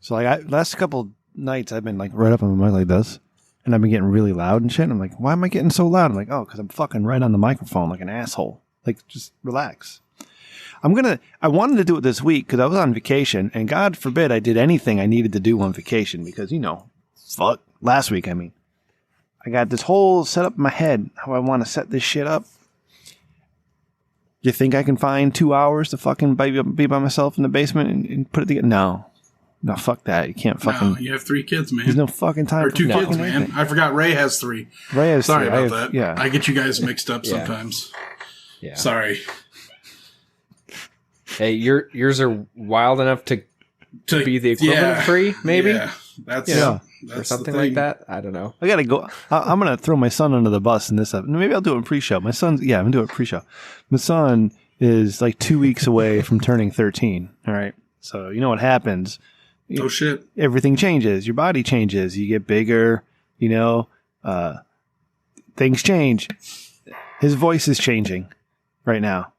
So like last couple nights I've been like right up on the mic like this, and I've been getting really loud and shit. And I'm like, why am I getting so loud? I'm like, oh, because I'm fucking right on the microphone like an asshole. Like, just relax. I wanted to do it this week because I was on vacation, and God forbid I did anything I needed to do on vacation because, fuck, last week, I mean. I got this whole setup in my head, how I want to set this shit up. You think I can find 2 hours to fucking be by myself in the basement and put it together? No, fuck that. You can't fucking... No, you have 3 kids, man. There's no fucking time or for 2 kids, fucking man. anything. I forgot Ray has 3. Ray has Sorry 3. about that. Yeah. I get you guys mixed up sometimes. Yeah. Sorry. Hey, yours are wild enough to be the equivalent of 3, maybe? Yeah. That's or something like that. I don't know. I gotta go. I'm gonna throw my son under the bus in this. Maybe I'll do it in pre-show. My son's I'm gonna do it pre-show. My son is like 2 weeks away from turning 13. All right, so you know what happens? Oh shit! Everything changes. Your body changes. You get bigger. Things change. His voice is changing right now,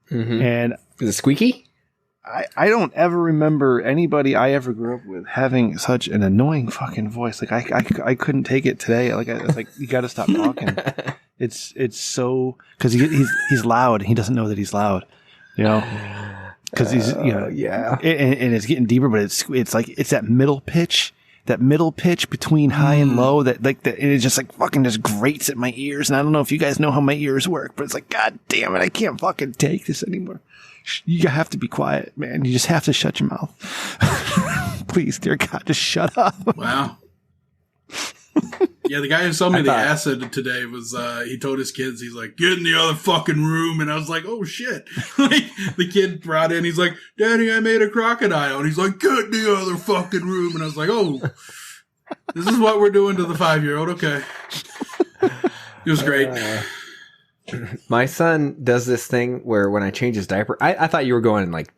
and is it squeaky? I don't ever remember anybody I ever grew up with having such an annoying fucking voice. Like I couldn't take it today. Like you got to stop talking. It's so because he's loud and he doesn't know that he's loud. Because he's yeah, and it's getting deeper, but it's like it's that middle pitch between high and low that and it just like fucking just grates at my ears. And I don't know if you guys know how my ears work, but it's like, God damn it, I can't fucking take this anymore. You have to be quiet, man. You just have to shut your mouth. Please, dear God, just shut up. Wow. Yeah, the guy who sold me the acid today was, he told his kids, he's like, get in the other fucking room. And I was like, oh shit. Like, the kid brought in, he's like, Daddy, I made a crocodile. And he's like, get in the other fucking room. And I was like, oh, this is what we're doing to the 5-year-old. Okay. It was great. My son does this thing where when I change his diaper, I thought you were going like,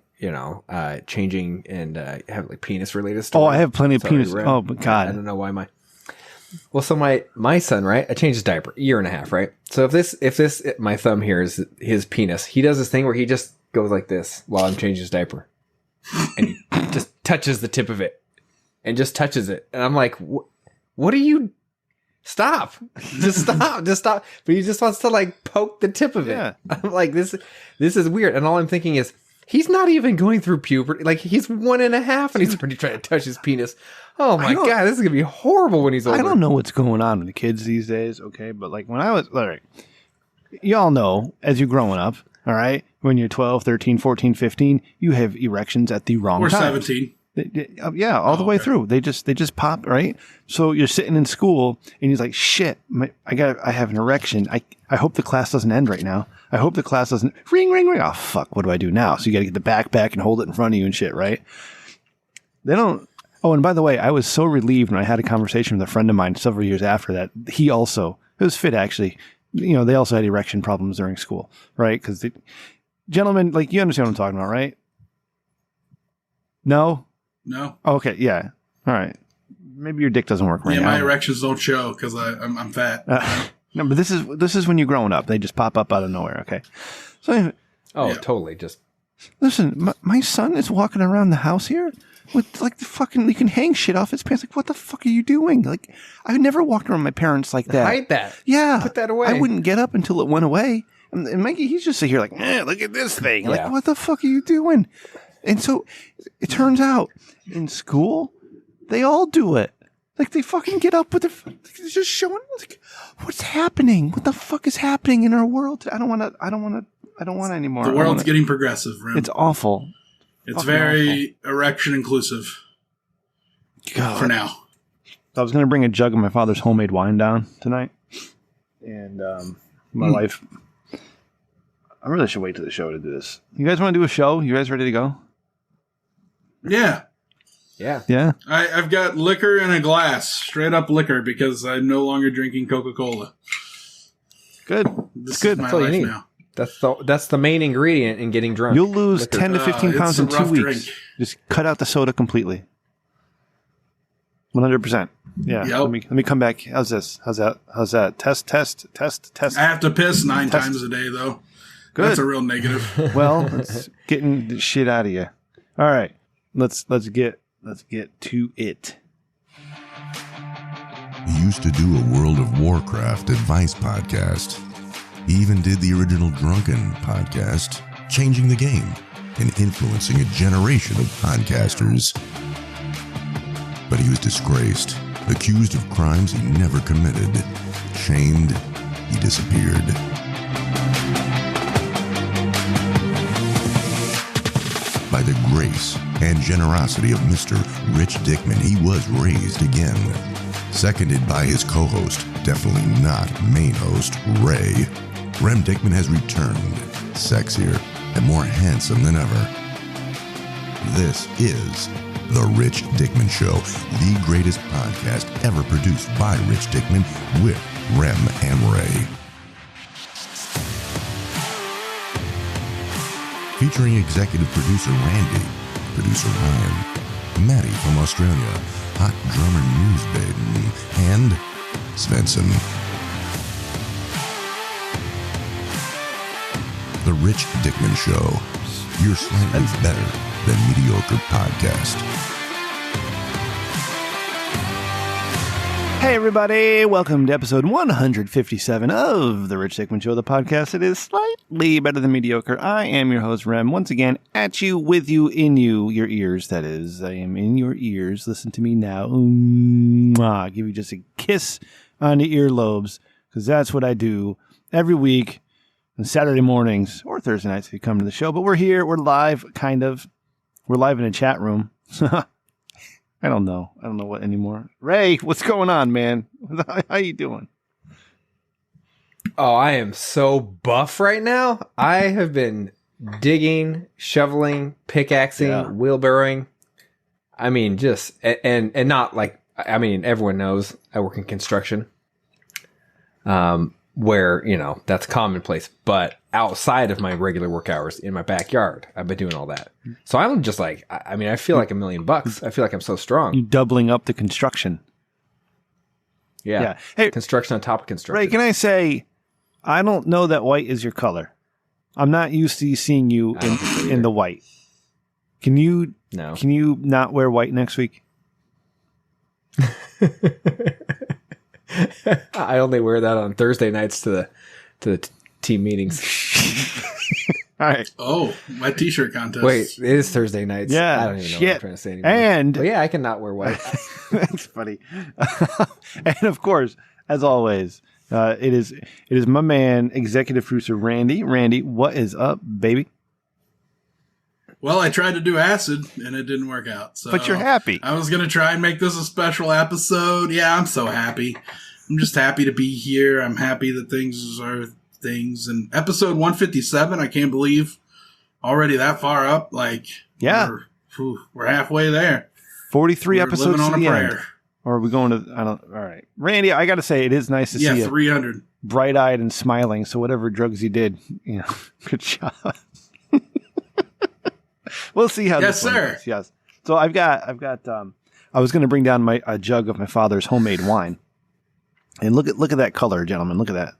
changing and have like penis related stuff. Oh, I have plenty of penis. Oh, but God. I don't know why Well, so my son, right? I changed his diaper 1.5 years, right? So if this my thumb here is his penis, he does this thing where he just goes like this while I'm changing his diaper, and he just touches the tip of it, and just touches it, and I'm like, what are you? Stop! Just stop! But he just wants to like poke the tip of it. Yeah. I'm like, this is weird, and all I'm thinking is, he's not even going through puberty. Like, he's 1.5 and he's already trying to touch his penis. Oh my God, this is going to be horrible when he's older. I don't know what's going on with the kids these days, okay? But like when I was, all right, y'all know as you're growing up, all right, when you're 12, 13, 14, 15, you have erections at the wrong time. Or 17. Yeah, all the way through. They just pop, right? So you're sitting in school and he's like, shit, I have an erection. I hope the class doesn't end right now. I hope the class doesn't ring. Oh fuck, what do I do now? So you got to get the backpack and hold it in front of you and shit, right? They don't. Oh, and by the way, I was so relieved when I had a conversation with a friend of mine several years after that. He also, it was fit actually. They also had erection problems during school, right? Because gentlemen, like, you understand what I'm talking about, right? No. Oh, okay, yeah. All right. Maybe your dick doesn't work right now. Yeah, my erections don't show because I'm fat. No, but this is when you're growing up. They just pop up out of nowhere. Okay. So. Totally. Just listen. My son is walking around the house here with like the fucking. You can hang shit off his pants. Like, what the fuck are you doing? Like, I never walked around my parents like that. Hide that. Yeah. Put that away. I wouldn't get up until it went away. And Mikey, he's just here like, look at this thing. Like, what the fuck are you doing? And so it turns out in school, they all do it. Like, they fucking get up with they're just showing, like, what's happening? What the fuck is happening in our world? I don't want anymore. The world's getting progressive, Rim. It's awful. It's very erection inclusive. God. For now. I was going to bring a jug of my father's homemade wine down tonight. And my wife, I really should wait till the show to do this. You guys want to do a show? You guys ready to go? Yeah. Yeah. I've got liquor in a glass, straight up liquor, because I'm no longer drinking Coca-Cola. Good. This good. is my That's all you life need. now. That's the main ingredient in getting drunk. You'll lose liquor. 10 to 15 pounds in it's a 2 rough weeks. drink. Just cut out the soda completely. 100%. Yeah. Yep. Let me come back. How's this? How's that? Test. I have to piss 9 times a day, though. Good. That's a real negative. Well, it's getting the shit out of you. All right. Let's get let's get to it. He used to do a World of Warcraft advice podcast. He even did the original Drunken podcast, changing the game and influencing a generation of podcasters. But he was disgraced, accused of crimes he never committed. Shamed, he disappeared. By the grace and generosity of Mr. Rich Dickman, he was raised again. Seconded by his co-host, definitely not main host, Ray, Rem Dickman has returned, sexier and more handsome than ever. This is The Rich Dickman Show, the greatest podcast ever produced by Rich Dickman with Rem and Ray. Featuring executive producer Randy, producer Ryan, Maddie from Australia, hot drummer Newsbaden, and Svensson. The Rich Dickman Show, your slightly better than mediocre podcast. Hey everybody, welcome to episode 157 of The Rich Dickman Show, the podcast that is slightly better than mediocre. I am your host, Rem, once again, at you, with you, in you, your ears, that is. I am in your ears. Listen to me now. I'll give you just a kiss on the earlobes, because that's what I do every week on Saturday mornings, or Thursday nights if you come to the show. But we're here, we're live, kind of. We're live in a chat room. I don't know what anymore. Ray, what's going on, man? How you doing? Oh, I am so buff right now. I have been digging, shoveling, pickaxing, wheelbarrowing. I mean, just, and not like, I mean, everyone knows I work in construction. Where, you know, that's commonplace. But outside of my regular work hours in my backyard, I've been doing all that. So I'm just like, I mean, I feel like $1,000,000. I feel like I'm so strong. You doubling up the construction. Yeah. Hey, construction on top of construction. Ray, can I say, I don't know that white is your color. I'm not used to seeing you in the white. Can you not wear white next week? I only wear that on Thursday nights to the team meetings. All right. Oh, my t-shirt contest. Wait, it is Thursday nights. Yeah. I don't even know what I'm trying to say anymore. And yeah, I cannot wear white. That's funny. And of course, as always, it is my man, executive producer Randy. Randy, what is up, baby? Well, I tried to do acid and it didn't work out. So but you're happy. I was going to try and make this a special episode. Yeah, I'm so happy. I'm just happy to be here. I'm happy that things are things. And episode 157, I can't believe already that far up. Like, yeah, we're halfway there. 43 episodes living on to the a prayer. end. Or are we going to, all right. Randy, I got to say, it is nice to see you 300. Bright-eyed and smiling. So whatever drugs you did, good job. We'll see how this one goes. Yes. So I've got. I was going to bring down a jug of my father's homemade wine, and look at that color, gentlemen. Look at that.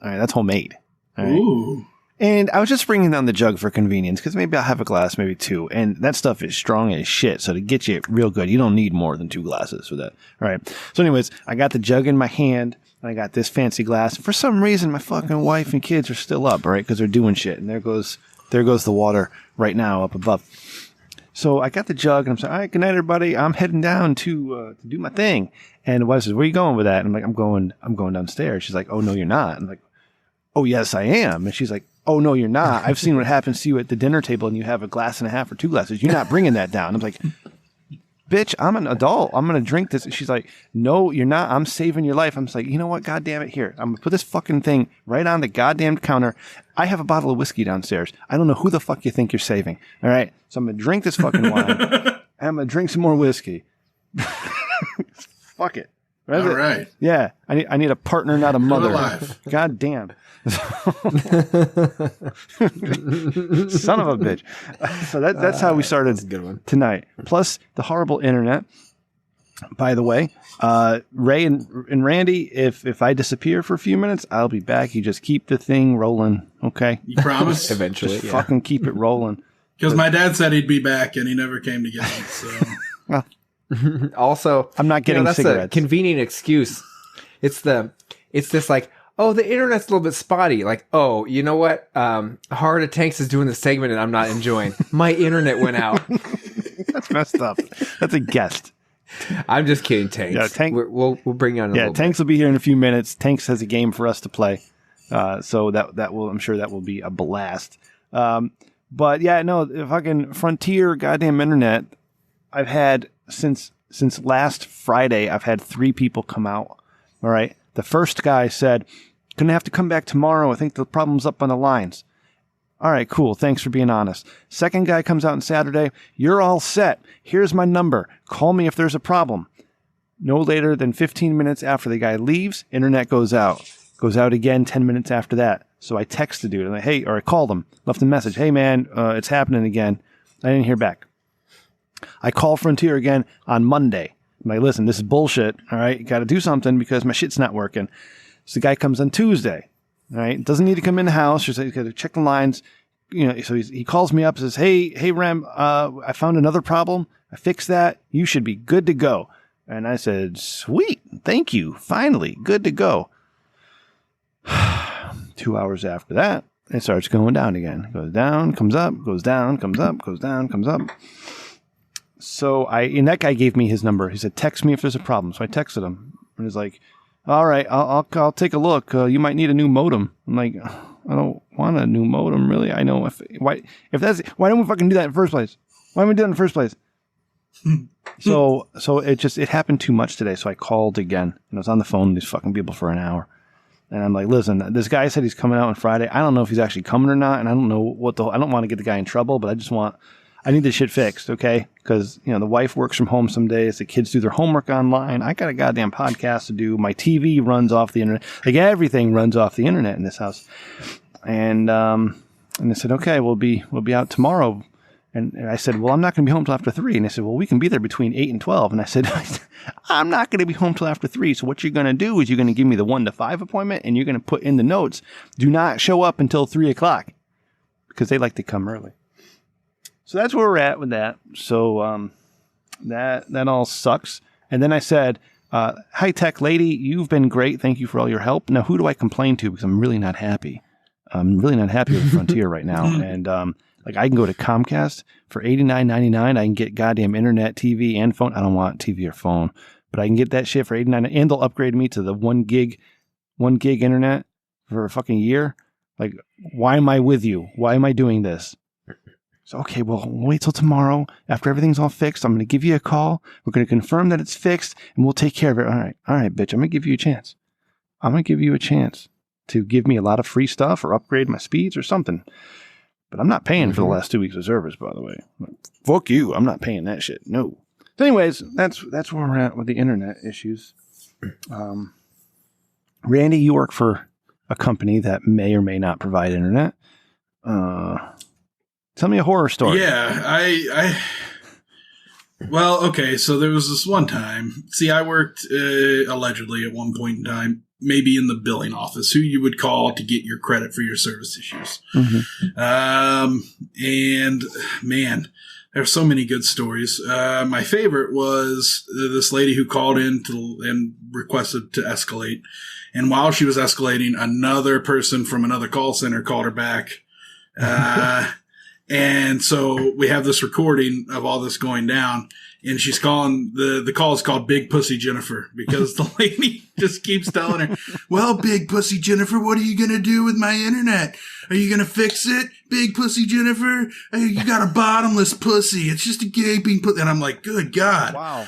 All right, that's homemade. All right. Ooh. And I was just bringing down the jug for convenience because maybe I'll have a glass, maybe two, and that stuff is strong as shit. So to get you real good, you don't need more than 2 glasses for that. All right. So, anyways, I got the jug in my hand, and I got this fancy glass. For some reason, my fucking wife and kids are still up, right? Because they're doing shit, and there goes the water right now up above. So I got the jug, and I'm saying, all right, good night, everybody. I'm heading down to do my thing. And the wife says, where are you going with that? And I'm like, I'm going downstairs. She's like, oh, no, you're not. I'm like, oh, yes, I am. And she's like, oh, no, you're not. I've seen what happens to you at the dinner table, and you have a glass and a half or 2 glasses. You're not bringing that down. I'm like, bitch, I'm an adult. I'm going to drink this. And she's like, no, you're not. I'm saving your life. I'm just like, you know what? God damn it. Here, I'm going to put this fucking thing right on the goddamn counter. I have a bottle of whiskey downstairs. I don't know who the fuck you think you're saving. All right. So I'm going to drink this fucking wine. And I'm going to drink some more whiskey. Fuck it. All right. Yeah. I need a partner, not a mother. God damn. Son of a bitch. So that's how we started a good one. Tonight. Plus the horrible internet. By the way, Ray and Randy, if I disappear for a few minutes, I'll be back. You just keep the thing rolling, okay? You promise? Eventually, just fucking keep it rolling. Because my dad said he'd be back, and he never came to get me. So Well, Also, I'm not getting that's cigarettes. a convenient excuse. It's this like, oh, the internet's a little bit spotty. Like, oh, you know what? Heart of Tanks is doing the segment and I'm not enjoying. My internet went out. That's messed up. That's a guest. I'm just kidding, Tanks. Yeah, Tank- we'll bring you on in a little Tanks will be here in a few minutes. Tanks has a game for us to play. So that will, I'm sure that will be a blast. But yeah, no, the fucking Frontier goddamn internet, I've had since last Friday, I've had 3 people come out. All right. The first guy said, gonna have to come back tomorrow. I think the problem's up on the lines. All right, cool. Thanks for being honest. Second guy comes out on Saturday. You're all set. Here's my number. Call me if there's a problem. No later than 15 minutes after the guy leaves, internet goes out. Goes out again 10 minutes after that. So I text the dude. I'm like, hey, or I called him, left a message. Hey, man, it's happening again. I didn't hear back. I call Frontier again on Monday. I'm like, listen, this is bullshit. All right, you got to do something because my shit's not working. So the guy comes on Tuesday. All right, doesn't need to come in the house. Just he's got to check the lines. You know, so he calls me up and says, hey, Rem, I found another problem. I fixed that. You should be good to go. And I said, sweet, thank you. Finally, good to go. 2 hours after that, it starts going down again. It goes down, comes up, goes down, comes up, goes down, comes up. So and that guy gave me his number. He said, text me if there's a problem. So I texted him and he's like, all right, I'll take a look. You might need a new modem. I'm like, I don't want a new modem, really. I know why don't we fucking do that in the first place? Why don't we do that in the first place? So it happened too much today. So I called again and I was on the phone with these fucking people for an hour. And I'm like, listen, this guy said he's coming out on Friday. I don't know if he's actually coming or not. And I don't know I don't want to get the guy in trouble, but I need this shit fixed, okay? Because, you know, the wife works from home some days. The kids do their homework online. I got a goddamn podcast to do. My TV runs off the internet. Like, everything runs off the internet in this house. And they said, okay, we'll be out tomorrow. And I said, well, I'm not going to be home till after 3. And they said, well, we can be there between 8 and 12. And I said, I'm not going to be home till after 3. So what you're going to do is you're going to give me the 1 to 5 appointment, and you're going to put in the notes, do not show up until 3 o'clock, because they like to come early. So that's where we're at with that. So that all sucks. And then I said, hi, tech lady, you've been great. Thank you for all your help. Now, who do I complain to? Because I'm really not happy. I'm really not happy with Frontier right now. And like, I can go to Comcast for $89.99. I can get goddamn internet, TV, and phone. I don't want TV or phone, but I can get that shit for $89, and they'll upgrade me to the 1 gig internet for a fucking year. Like, why am I with you? Why am I doing this? So, okay, well, wait till tomorrow. After everything's all fixed, I'm going to give you a call. We're going to confirm that it's fixed, and we'll take care of it. All right, bitch, I'm going to give you a chance. I'm going to give you a chance to give me a lot of free stuff or upgrade my speeds or something. But I'm not paying for the last 2 weeks of service, by the way. Fuck you. I'm not paying that shit. No. So anyways, that's where we're at with the internet issues. Randy, you work for a company that may or may not provide internet. Tell me a horror story. Yeah, well, okay, so there was this one time. See, I worked allegedly at one point in time, maybe in the billing office, who you would call to get your credit for your service issues. Mm-hmm. And man, there's so many good stories. My favorite was this lady who called in and requested to escalate. And while she was escalating, another person from another call center called her back. And so we have this recording of all this going down, and she's calling, the call is called Big Pussy Jennifer, because the lady just keeps telling her, well, Big Pussy Jennifer, what are you going to do with my internet? Are you going to fix it? Big Pussy Jennifer? You got a bottomless pussy. It's just a gaping pussy. And I'm like, good God. Wow.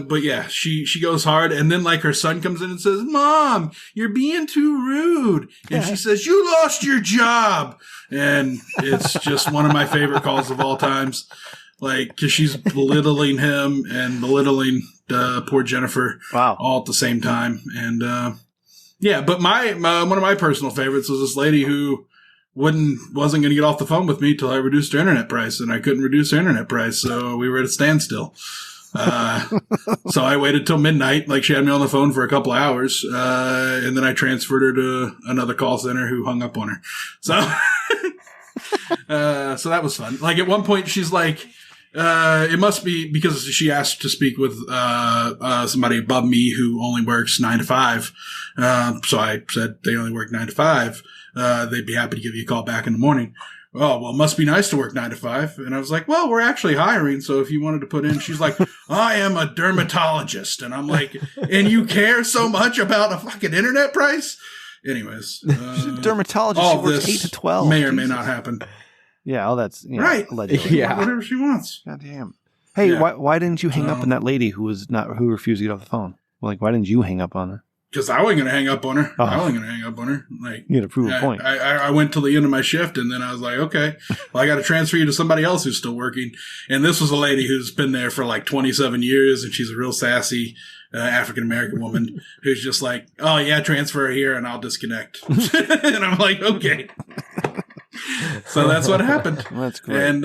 But yeah, she goes hard. And then like her son comes in and says, Mom, you're being too rude. And she says, you lost your job. And it's just one of my favorite calls of all times. Like, cause she's belittling him and belittling, poor Jennifer. Wow. All at the same time. And, yeah, but my one of my personal favorites was this lady who wasn't going to get off the phone with me till I reduced her internet price, and I couldn't reduce her internet price, so we were at a standstill. So I waited till midnight, like she had me on the phone for a couple of hours, and then I transferred her to another call center who hung up on her. So, so that was fun. Like at one point, she's like, It must be because she asked to speak with somebody above me who only works 9 to 5. So I said they only work 9 to 5. They'd be happy to give you a call back in the morning. Oh, well, it must be nice to work 9 to 5. And I was like, well, we're actually hiring. So if you wanted to put in, she's like, I am a dermatologist. And I'm like, and you care so much about a fucking internet price? Anyways, She's a dermatologist. all She works this 8 to 12. may or may not happen. Yeah, all that's Right. allegedly. Yeah. Whatever she wants. God damn. Hey, Yeah. why didn't you hang up on that lady who refused to get off the phone? Like, why didn't you hang up on her? Because I wasn't going to hang up on her. Oh. I wasn't going to hang up on her. Like, You had to prove a point. I went till the end of my shift, and then I was like, okay, well, I got to transfer you to somebody else who's still working. And this was a lady who's been there for like 27 years, and she's a real sassy African-American woman who's just like, oh, yeah, transfer her here, and I'll disconnect. And I'm like, okay. So that's what happened. That's great. And,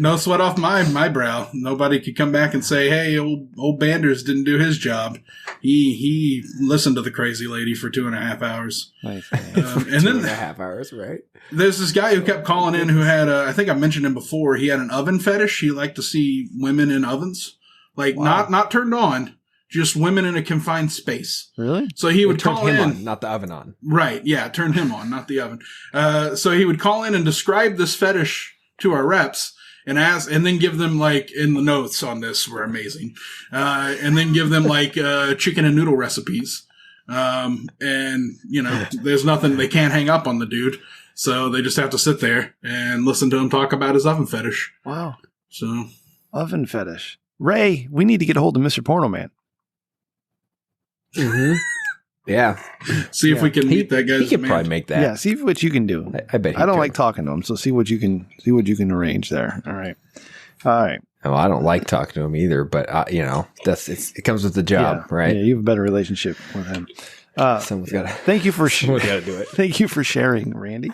no sweat off my brow. Nobody could come back and say, hey, old Banders didn't do his job. He listened to the crazy lady for 2.5 hours. Nice. And then 2.5 hours, right? there's this guy who kept calling in who had I think I mentioned him before. He had an oven fetish. He liked to see women in ovens. Like, Wow. not turned on, just women in a confined space. Really? So he would Turn call him in. on, not the oven on. Right. Yeah. Turn him on, not the oven. So he would call in and describe this fetish to our reps and and then give them like, in the notes on this were amazing. And then give them like, chicken and noodle recipes. And there's nothing, they can't hang up on the dude. So they just have to sit there and listen to him talk about his oven fetish. Wow. So Oven fetish. Ray, we need to get a hold of Mr. Porno Man. Mm-hmm. Yeah. see if we can meet that guy's He could demand. probably make that. Yeah, see what you can do. I bet he I don't could. like talking to him, so see what you can arrange there. All right. All right. Well, I don't like talking to him either, but it comes with the job, Yeah. right? Yeah, you have a better relationship with him. Someone's got to. Thank you for Someone's got to do it. Thank you for sharing, Randy.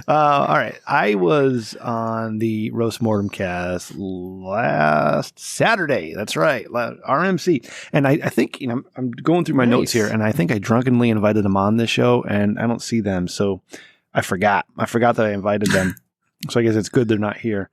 All right, I was on the Roast Mortem cast last Saturday. That's right, RMC, and I think I'm going through my notes here, and I think I drunkenly invited them on this show, and I don't see them, so I forgot. I forgot that I invited them, so I guess it's good they're not here.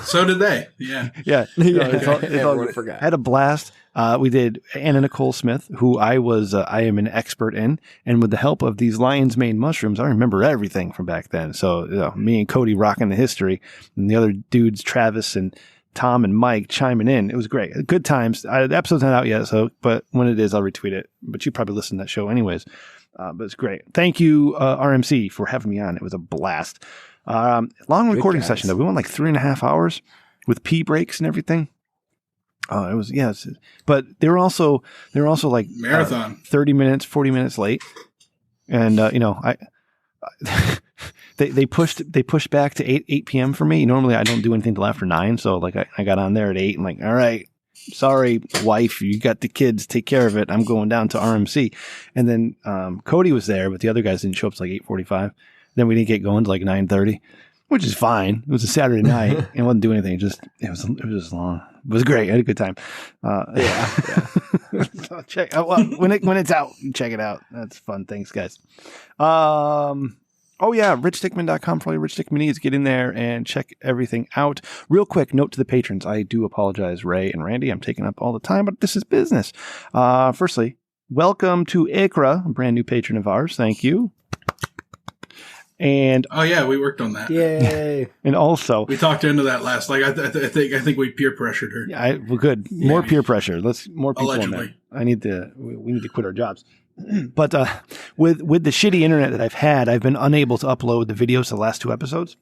So did they. Yeah. Yeah, it's all Everyone good. forgot. I had a blast. We did Anna Nicole Smith, who I am an expert in, and with the help of these lion's mane mushrooms, I remember everything from back then. So me and Cody rocking the history, and the other dudes, Travis and Tom and Mike, chiming in. It was great, good times. The episode's not out yet, but when it is, I'll retweet it. But you probably listen to that show anyways. But it's great. Thank you, RMC, for having me on. It was a blast. Long recording session though. We went like 3.5 hours with pee breaks and everything. It was, but they're also like Marathon. 30 minutes, 40 minutes late. And, they pushed back to 8 PM for me. Normally I don't do anything till after 9. So like I got on there at 8 and like, all right, sorry, wife, you got the kids, take care of it. I'm going down to RMC. And then, Cody was there, but the other guys didn't show up till like 8:45. Then we didn't get going to like 9:30, which is fine. It was a Saturday night and it wasn't doing anything. It was just long. It was great. I had a good time. Yeah. So check when it's out, check it out. That's fun. Thanks, guys. Oh yeah, richdickman.com for all your Rich Dickman needs. Get in there and check everything out. Real quick note to the patrons. I do apologize, Ray and Randy. I'm taking up all the time, but this is business. Firstly, welcome to Ikra, a brand new patron of ours. Thank you. And Oh yeah, we worked on that. Yay. and also, We talked into that last. Like I think we peer pressured her. well, good. More peer pressure. Let's more people in there. Allegedly. We need to quit our jobs. But with the shitty internet that I've been unable to upload the videos to the last 2 episodes.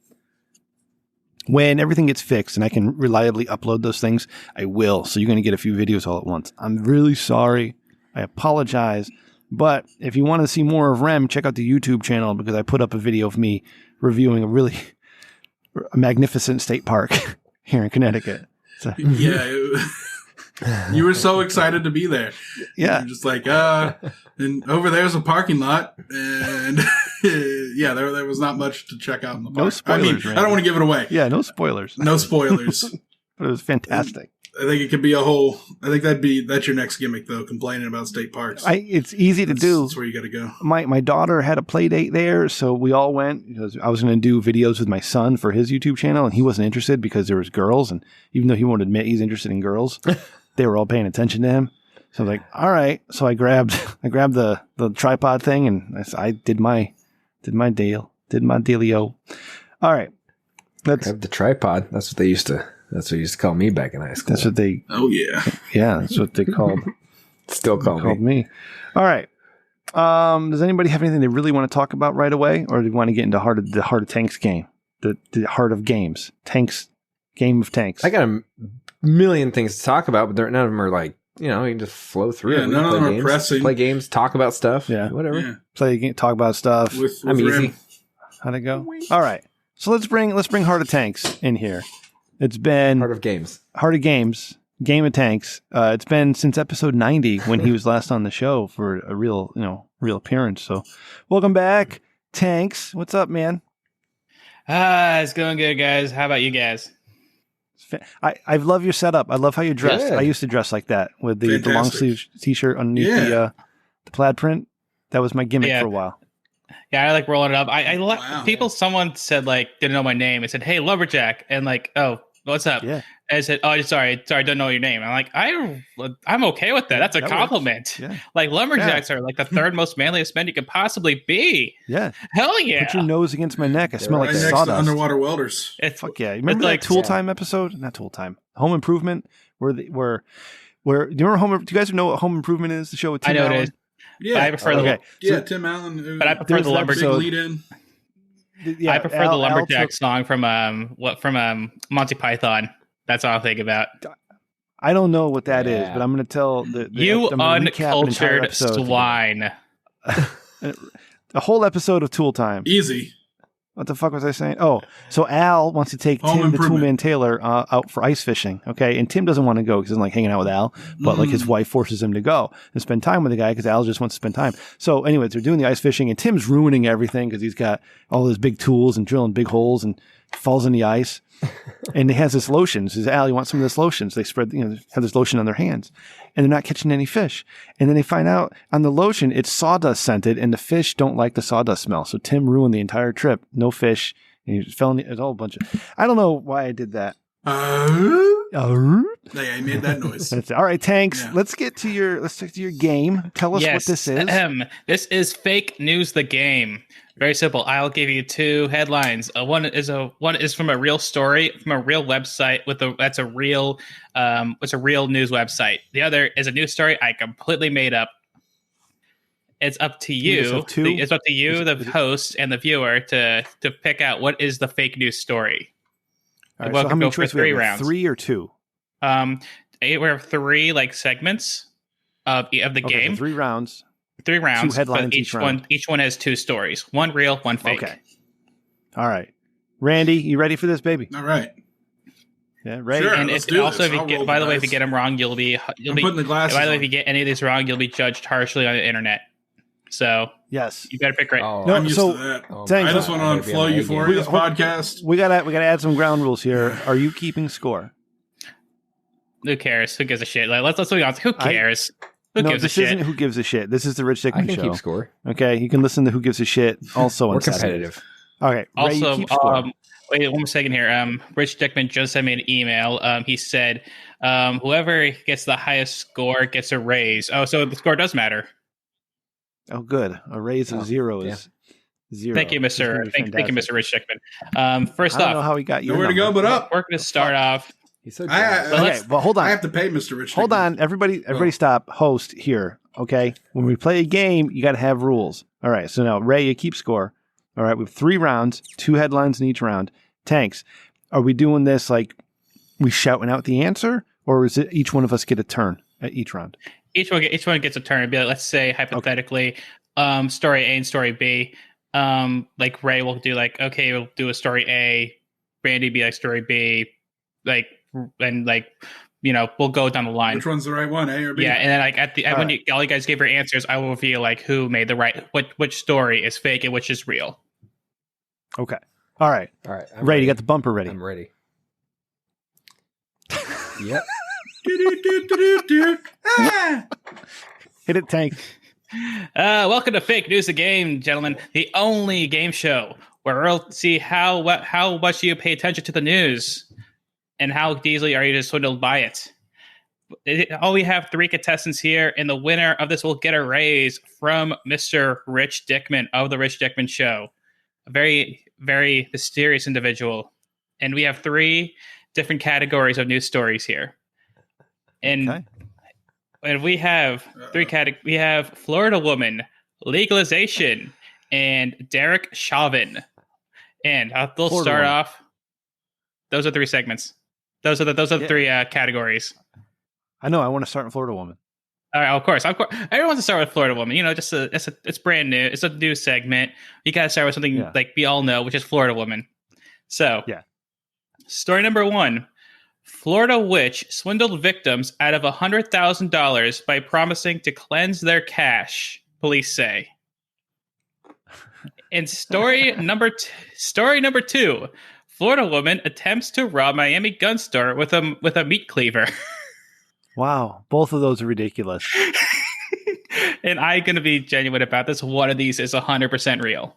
When everything gets fixed and I can reliably upload those things, I will. So you're going to get a few videos all at once. I'm really sorry. I apologize. But if you want to see more of Rem, check out the YouTube channel because I put up a video of me reviewing a magnificent state park here in Connecticut. So, Yeah. You were so excited to be there. yeah. You're just like, and over there's a parking lot, and yeah, there was not much to check out in the park. No spoilers, I don't want to give it away. Yeah, no spoilers. No spoilers. But it was fantastic. I think it could be a whole. I think that's your next gimmick though. Complaining about state parks. It's easy to do. That's where you got to go. My daughter had a play date there, so we all went because I was going to do videos with my son for his YouTube channel, and he wasn't interested because there was girls, and even though he won't admit he's interested in girls, they were all paying attention to him. So I was like, all right. So I grabbed the tripod thing, and I did my dealio. All right. Grab the tripod. That's what they used to call me back in high school. That's what they. Oh yeah. Yeah, that's what they called. Still called me. All right. Does anybody have anything they really want to talk about right away, or do you want to get into the heart of tanks game, the heart of games, tanks, game of tanks? I got a million things to talk about, but none of them are like, you can just flow through. Yeah, none of them are pressing. Play games, talk about stuff. Yeah, whatever. Yeah. Play a game, talk about stuff. I'm easy. How'd it go? All right. So let's bring Heart of Tanks in here. It's been Heart of Games, Game of Tanks. It's been since episode 90 when he was last on the show for a real appearance. So welcome back, Tanks. What's up, man? It's going good, guys. How about you guys? I love your setup. I love how you dress. Good. I used to dress like that with the long sleeve t-shirt underneath the plaid print. That was my gimmick for a while. Yeah, I like rolling it up. People. Someone said didn't know my name. I said, "Hey, Lumberjack," and oh, what's up? Yeah. And I said, "Oh, sorry, don't know your name." I'm like, I'm okay with that. That's a compliment. Yeah. Lumberjacks are the third most manliest men you could possibly be. Yeah. Hell yeah. Put your nose against my neck. I smell like next sawdust. to underwater welders. Fuck yeah! You remember that Tool Time episode? Not Tool Time. Home Improvement. Where do you remember Do you guys know what Home Improvement is? The show with Tim Allen? I know it is. Yeah, I prefer Tim Allen. But I prefer the Lumberjack lead in. Yeah, I prefer the Lumberjack song from Monty Python. That's all I think about. I don't know what that is, but I'm going to tell you uncultured swine. A whole episode of Tool Time. Easy. What the fuck was I saying? Oh, so Al wants to take Tim the Toolman Taylor out for ice fishing. Okay, and Tim doesn't want to go because he doesn't like hanging out with Al, but his wife forces him to go and spend time with the guy because Al just wants to spend time. So, anyways, they're doing the ice fishing, and Tim's ruining everything because he's got all those big tools and drilling big holes and falls in the ice. And he has this lotion. Says, Al, you want some of this lotion? So they spread, have this lotion on their hands, and they're not catching any fish. And then they find out on the lotion it's sawdust scented, and the fish don't like the sawdust smell. So Tim ruined the entire trip. No fish. And he fell in it's all a bunch of. I don't know why I did that. I made that noise. All right, Tanks. Yeah. Let's get to your game. Tell us what this is. This is Fake News the Game. Very simple. I'll give you two headlines. One is from a real story from a real website it's a real news website. The other is a news story I completely made up. It's up to you. It's up to you, the host and the viewer, to pick out what is the fake news story. All right, so how many choices we have? Rounds. 3 or 2? We have 3 segments of the game. So 3 rounds. 3 rounds. 2 headlines each round. Each one has 2 stories. One real, one fake. Okay. All right. Randy, you ready for this, baby? All right. Yeah, ready. Sure, and if you get them wrong, you'll be putting the glasses by the way, on. if you get any of these wrong, you'll be judged harshly on the internet. So yes, you better pick right. I'm used to that. I just want to flow you for this podcast. We gotta add some ground rules here. Are you keeping score? Who cares? Who gives a shit? Let's be honest. Who cares? Who gives a shit? This isn't Who Gives a Shit. This is the Rich Dickman Show. I can keep score. Okay, you can listen to Who Gives a Shit also on We're competitive. Okay. Also, wait 1 second here. Rich Dickman just sent me an email. He said, whoever gets the highest score gets a raise. Oh, so the score does matter. Oh, good. A raise of 0 is 0. Thank you, Mr. Thank you, Mr. Rich Dickman. First off, I don't know how he got you. Nowhere to go but up. We're going to start off. He's so okay, well, hold on. I have to pay Mr. Rich. Hold on, everybody stop. Host here, okay? When we play a game, you got to have rules. All right, so now, Ray, you keep score. All right, we have 3 rounds, 2 headlines in each round. Tanks, are we doing this like we shouting out the answer, or is it each one of us get a turn at each round? Each one gets a turn. It'd be like, let's say, hypothetically, story A and story B. Like Ray will do we'll do a story A. Randy be like story B. We'll go down the line. Which one's the right one, A or B? Yeah, and then when all you guys gave your answers, I will reveal who made the right, which story is fake and which is real. Okay. All right. Ray, ready. You got the bumper ready. I'm ready. Yep. Ah! Hit it, Tank. Welcome to Fake News the Game, gentlemen. The only game show where we'll see how much you pay attention to the news and how easily are you just swindled by it. We have 3 contestants here, and the winner of this will get a raise from Mr. Rich Dickman of The Rich Dickman Show. A very, very mysterious individual. And we have 3 different categories of news stories here. And, Okay. and we have 3 categories. We have Florida Woman, Legalization, and Derek Chauvin. And they'll Florida start Woman. off. Those are 3 segments. Those are the 3 categories. I know. I want to start in Florida Woman. All right, of course. Everyone wants to start with Florida Woman. You know, it's brand new. It's a new segment. You got to start with something like we all know, which is Florida Woman. So, story number 1: Florida witch swindled victims out of $100,000 by promising to cleanse their cash. Police say. And story number 2: Florida woman attempts to rob Miami gun store with a meat cleaver. Wow. Both of those are ridiculous. And I'm going to be genuine about this. One of these is 100% real.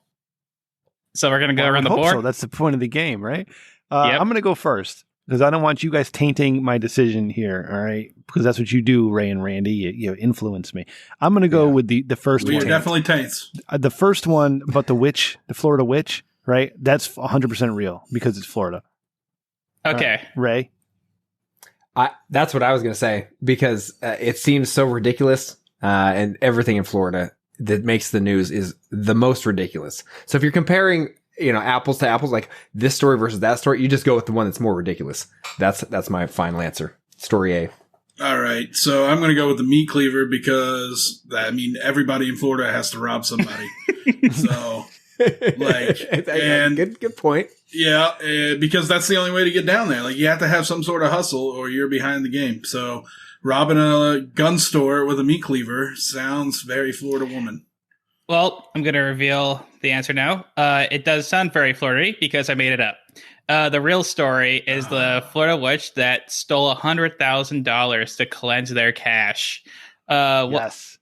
So we're going to go around the board. So that's the point of the game, right? I'm going to go first because I don't want you guys tainting my decision here. All right. Because that's what you do, Ray and Randy. You influence me. I'm going to go with the first one. We're definitely taints. The first one, but the Florida witch, right? That's 100% real because it's Florida. Okay. Ray? That's what I was going to say because it seems so ridiculous, and everything in Florida that makes the news is the most ridiculous. So if you're comparing, apples to apples, like this story versus that story, you just go with the one that's more ridiculous. That's my final answer. Story A. All right, so I'm going to go with the meat cleaver because everybody in Florida has to rob somebody. So, good point. Yeah, because that's the only way to get down there. Like, you have to have some sort of hustle or you're behind the game. So, robbing a gun store with a meat cleaver sounds very Florida woman. Well, I'm going to reveal the answer now. It does sound very Florida because I made it up. The real story is the Florida witch that stole $100,000 to cleanse their cash. Yes.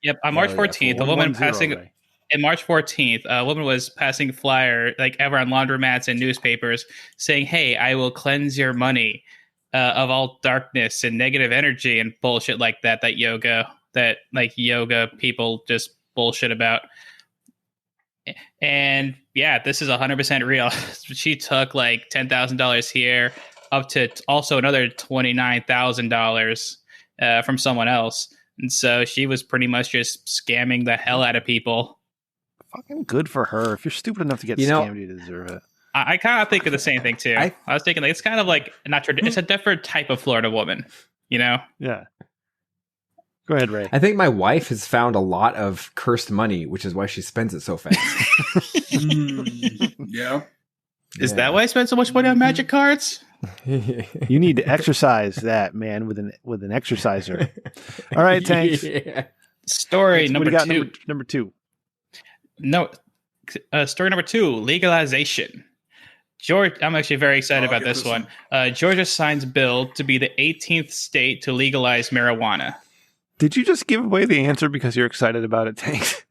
Yep. On March 14th, a woman passing. In March 14th, a woman was passing flyer ever on laundromats and newspapers saying, "Hey, I will cleanse your money of all darkness and negative energy and bullshit like that. That yoga people just bullshit about." And yeah, this is 100% real. She took $10,000 here, up to also another $29,000 from someone else, and so she was pretty much just scamming the hell out of people. Fucking good for her. If you're stupid enough to get scammed, you deserve it. I kind of think of the same thing too. I was thinking it's kind of it's a different type of Florida woman, Yeah. Go ahead, Ray. I think my wife has found a lot of cursed money, which is why she spends it so fast. Yeah. Is that why I spend so much money on magic cards? You need to exercise that, man, with an exerciser. All right, Tanks. Story number 2. Number 2. No, story number 2, legalization. I'm actually very excited about this one. Georgia signs bill to be the 18th state to legalize marijuana. Did you just give away the answer because you're excited about it, Tanks?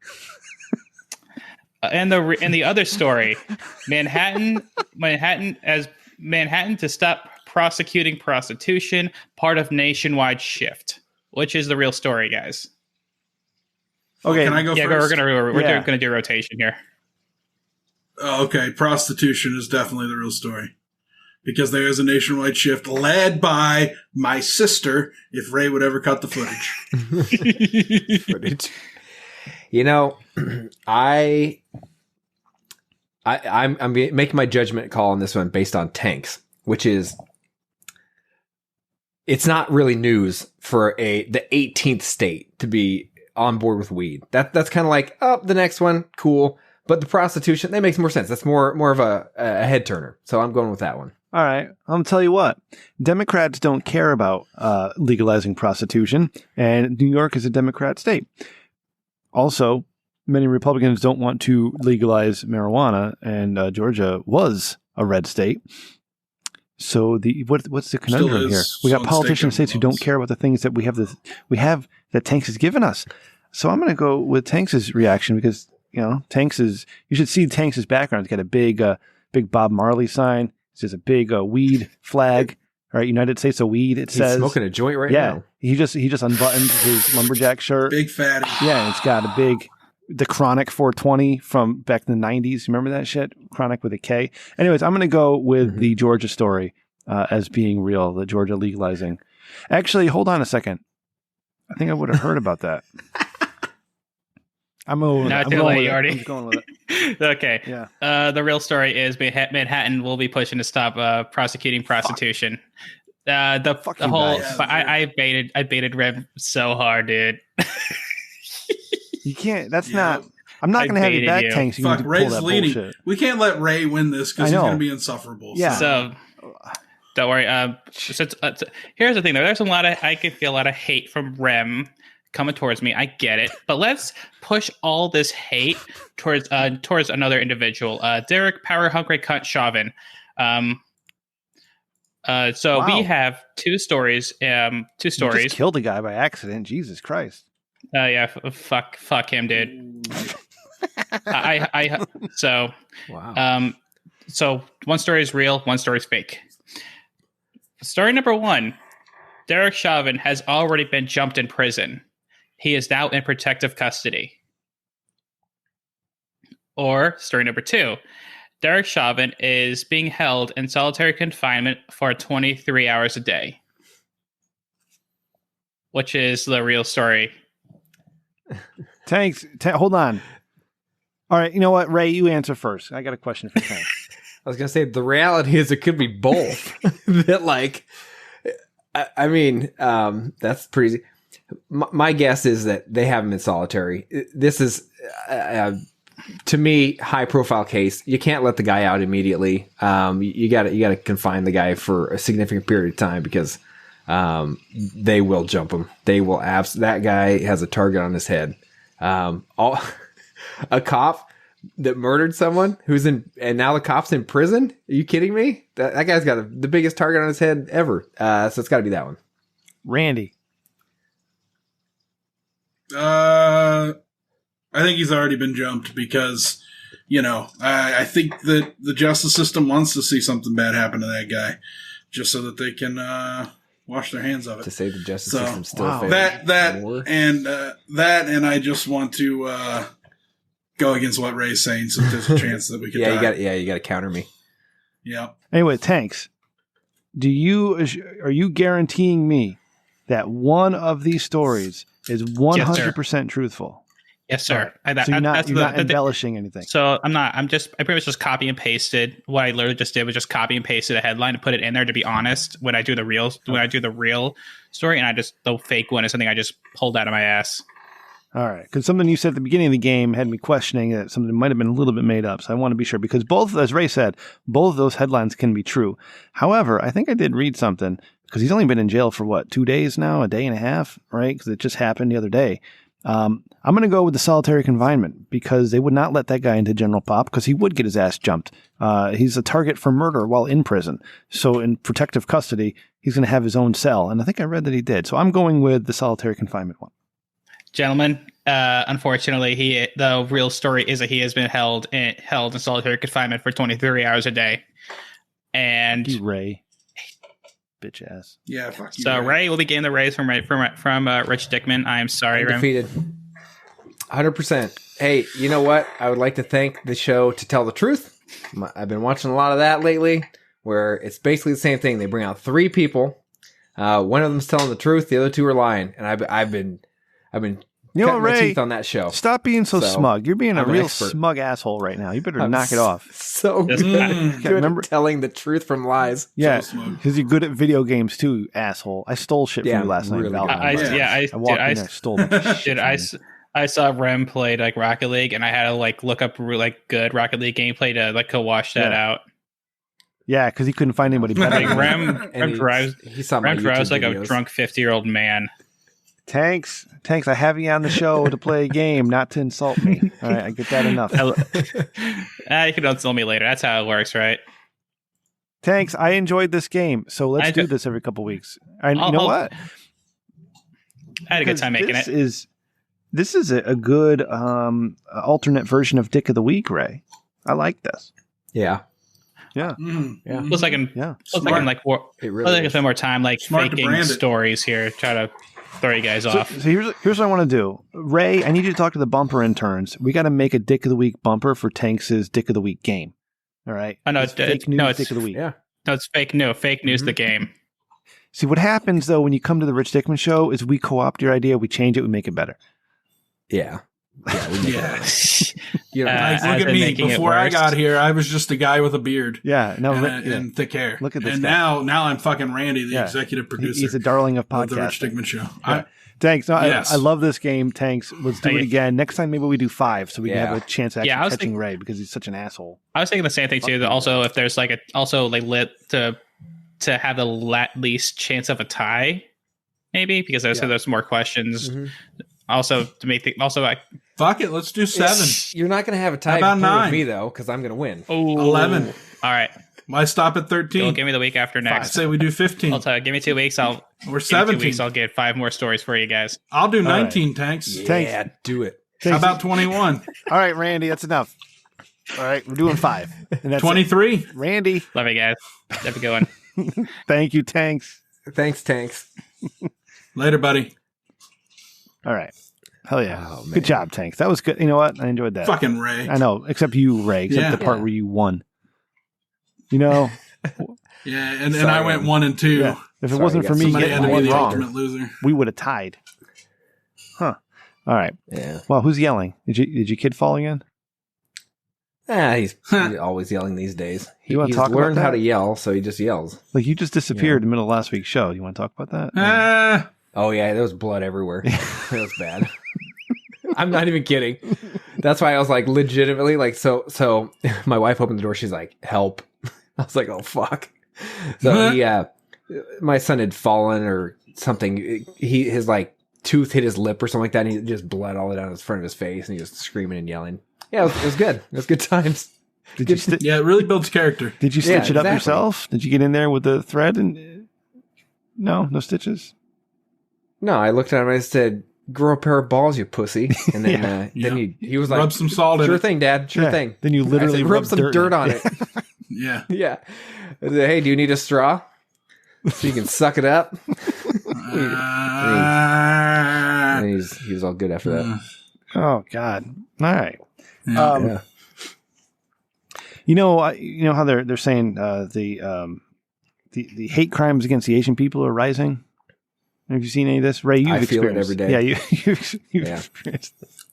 And the other story, Manhattan to stop prosecuting prostitution, part of nationwide shift, which is the real story, guys. Okay, can I go first? We're going to do a rotation here. Okay, prostitution is definitely the real story. Because there is a nationwide shift led by my sister, if Ray would ever cut the footage. I'm making my judgment call on this one based on Tanks, which is it's not really news for the 18th state to be on board with weed. That's kind of like, the next one, cool. But the prostitution, that makes more sense. That's more of a head turner. So I'm going with that one. All right. I'm going to tell you what. Democrats don't care about legalizing prostitution, and New York is a Democrat state. Also, many Republicans don't want to legalize marijuana, and Georgia was a red state. So what's the conundrum here? is We got so politicians in states who don't unstable. care about the things that we have that Tanks has given us. So I'm going to go with Tanks's reaction because Tanks is. You should see Tanks's background. He's got a big Bob Marley sign. It's just a big weed flag. All right, United States of Weed. It He's says smoking a joint right yeah. now. He just unbuttoned his lumberjack shirt. Big fatty. Yeah, and it's got the Chronic 420 from back in the 90s. Remember that shit? Chronic with a K. Anyways, I'm going to go with the Georgia story as being real, the Georgia legalizing. Actually, hold on a second. I think I would have heard about that. I'm going with it. Okay. Yeah. The real story is Manhattan will be pushing to stop prosecuting prostitution. The whole I baited Rem so hard, dude. You can't. That's not. I'm not going to have you back, Tanks. You Fuck, can Ray's pull that leading. bullshit. We can't let Ray win this because he's going to be insufferable. Yeah. So don't worry. Here's the thing, though. I can feel a lot of hate from Rem coming towards me. I get it, but let's push all this hate towards another individual, Derek Power Hungry Cunt Chauvin. We have two stories. You just killed a guy by accident. Jesus Christ. Yeah. Fuck him, dude. Wow. So one story is real, one story is fake. Story number one: Derek Chauvin has already been jumped in prison. He is now in protective custody. Or story number two: Derek Chauvin is being held in solitary confinement for 23 hours a day. Which is the real story? Tanks, hold on. All right, you know what, Ray, you answer first. I got a question for Tanks. I was going to say, the reality is it could be both. That's pretty. My guess is that they have him in solitary. This is, to me, high profile case. You can't let the guy out immediately. You got to confine the guy for a significant period of time because they will jump him. They will that guy has a target on his head. A cop that murdered someone and now the cop's in prison. Are you kidding me? That guy's got the biggest target on his head ever. So it's got to be that one. Randy. I think he's already been jumped because, I think that the justice system wants to see something bad happen to that guy just so that they can wash their hands of it. To say the justice system still fails. And I just want to go against what Ray's saying so there's a chance that we could die. You got to counter me. Yeah. Anyway, Tanks, are you guaranteeing me that one of these stories is 100% truthful? Yes, sir. Right. So you're not embellishing anything. So I'm not. I pretty much just copy and pasted. What I literally just did was just copy and pasted a headline and put it in there. To be honest, when I do the real story, and the fake one is something I just pulled out of my ass. All right, because something you said at the beginning of the game had me questioning that something might have been a little bit made up. So I want to be sure because both, as Ray said, both of those headlines can be true. However, I think I did read something because he's only been in jail for 2 days now, a day and a half, right? Because it just happened the other day. I'm going to go with the solitary confinement because they would not let that guy into general pop because he would get his ass jumped. He's a target for murder while in prison. So in protective custody, he's going to have his own cell. And I think I read that he did. So I'm going with the solitary confinement one. Gentlemen, unfortunately, the real story is that he has been held in solitary confinement for 23 hours a day. And you, Ray. Bitch ass. Yeah, fuck you. So Ray will be getting the raise from Rich Dickman. I am sorry, Ray. Defeated. 100%. Hey, you know what? I would like to thank the show To Tell the Truth. I've been watching a lot of that lately, where it's basically the same thing. They bring out 3 people. One of them's telling the truth. The other 2 are lying. And I've been cutting my teeth on that show. Stop being so smug. You're being a real smug asshole right now. You better knock it off. So good. Remember telling the truth from lies. Yeah, because you're good at video games too, you asshole. I stole shit from you last night. I walked in there, stole shit. I saw Rem played Rocket League, and I had to look up good Rocket League gameplay to go wash that out. Yeah, because he couldn't find anybody better. Rem drives like a drunk 50-year-old man. Tanks, I have you on the show to play a game, not to insult me. All right, I get that enough. You can insult me later. That's how it works, right? Tanks, I enjoyed this game, so let's do this every couple weeks. And you know what? I had a good time making it. This is a good alternate version of Dick of the Week, Ray. I like this. Yeah. Yeah. Yeah. Looks like I'm spend more time like faking stories here. Try to throw you guys off. So here's what I want to do. Ray, I need you to talk to the bumper interns. We got to make a Dick of the Week bumper for Tanks' Dick of the Week game. All right. Oh, no, it's fake news Dick of the Week. Yeah. No, it's fake. No, fake news. The game. See, what happens though when you come to the Rich Dickman show is we co-opt your idea, we change it, we make it better. Yeah. Yeah. You know, look at me. Before I got here, I was just a guy with a beard. Yeah. No, and thick hair. Look at this. And guy. now I'm fucking Randy, the executive producer. He's a darling of podcasting. The Rich Dickman show. Yeah. Tanks, no, yes. I love this game. Tanks, let's do it again. Next time, maybe we do 5 so we can have a chance at actually catching Ray because he's such an asshole. I was thinking the same thing too. That also, if there's like lit to have the least chance of a tie, maybe because there's more questions. Mm-hmm. Also to make fuck it, let's do 7. You're not going to have a tie. How about 9 with me though, because I'm going to win. 11. All right. Why stop at 13? Give me the week after next. I say we do 15. I'll tell you. Give me 2 weeks. Or 17. 2 weeks. I'll get 5 more stories for you guys. I'll do 19, Tanks. Yeah, do it. How about 21? All right, Randy, that's enough. All right, we're doing 5. And that's 23. it. Randy. Love you guys. Have a good one. Thank you, Tanks. Thanks, Tanks. Later, buddy. All right. Hell yeah. Oh, good job, Tanks. That was good. You know what? I enjoyed that. Fucking Ray. I know, except you, Ray, except the part where you won. You know? Yeah, and I went 1 and 2. Yeah. If it wasn't for me getting one wrong, loser. we would have tied. Huh. All right. Yeah. Well, who's yelling? Did your kid fall again? He's always yelling these days. He's learned how to yell, so he just yells. Like you just disappeared in the middle of last week's show. You want to talk about that? Oh yeah, there was blood everywhere. It was bad. I'm not even kidding. That's why I was like legitimately like so my wife opened the door, she's like, help. I was like, oh fuck. So my son had fallen or something. His like tooth hit his lip or something like that, and he just bled all down the front of his face, and he was screaming and yelling. Yeah, it was good. It was good times. Yeah, it really builds character. Did you stitch it up yourself? Did you get in there with the thread and no stitches? No, I looked at him and I said, grow a pair of balls, you pussy. And then he was like, rub some salt in it. Sure thing, Dad. Sure thing. Then you literally rub some dirt on it. Yeah. Yeah. I said, hey, do you need a straw? So you can suck it up. And he was all good after that. Oh God! All right. Yeah. You know how they're saying the hate crimes against the Asian people are rising. Have you seen any of this, Ray? I feel it every day. Yeah, you've experienced this.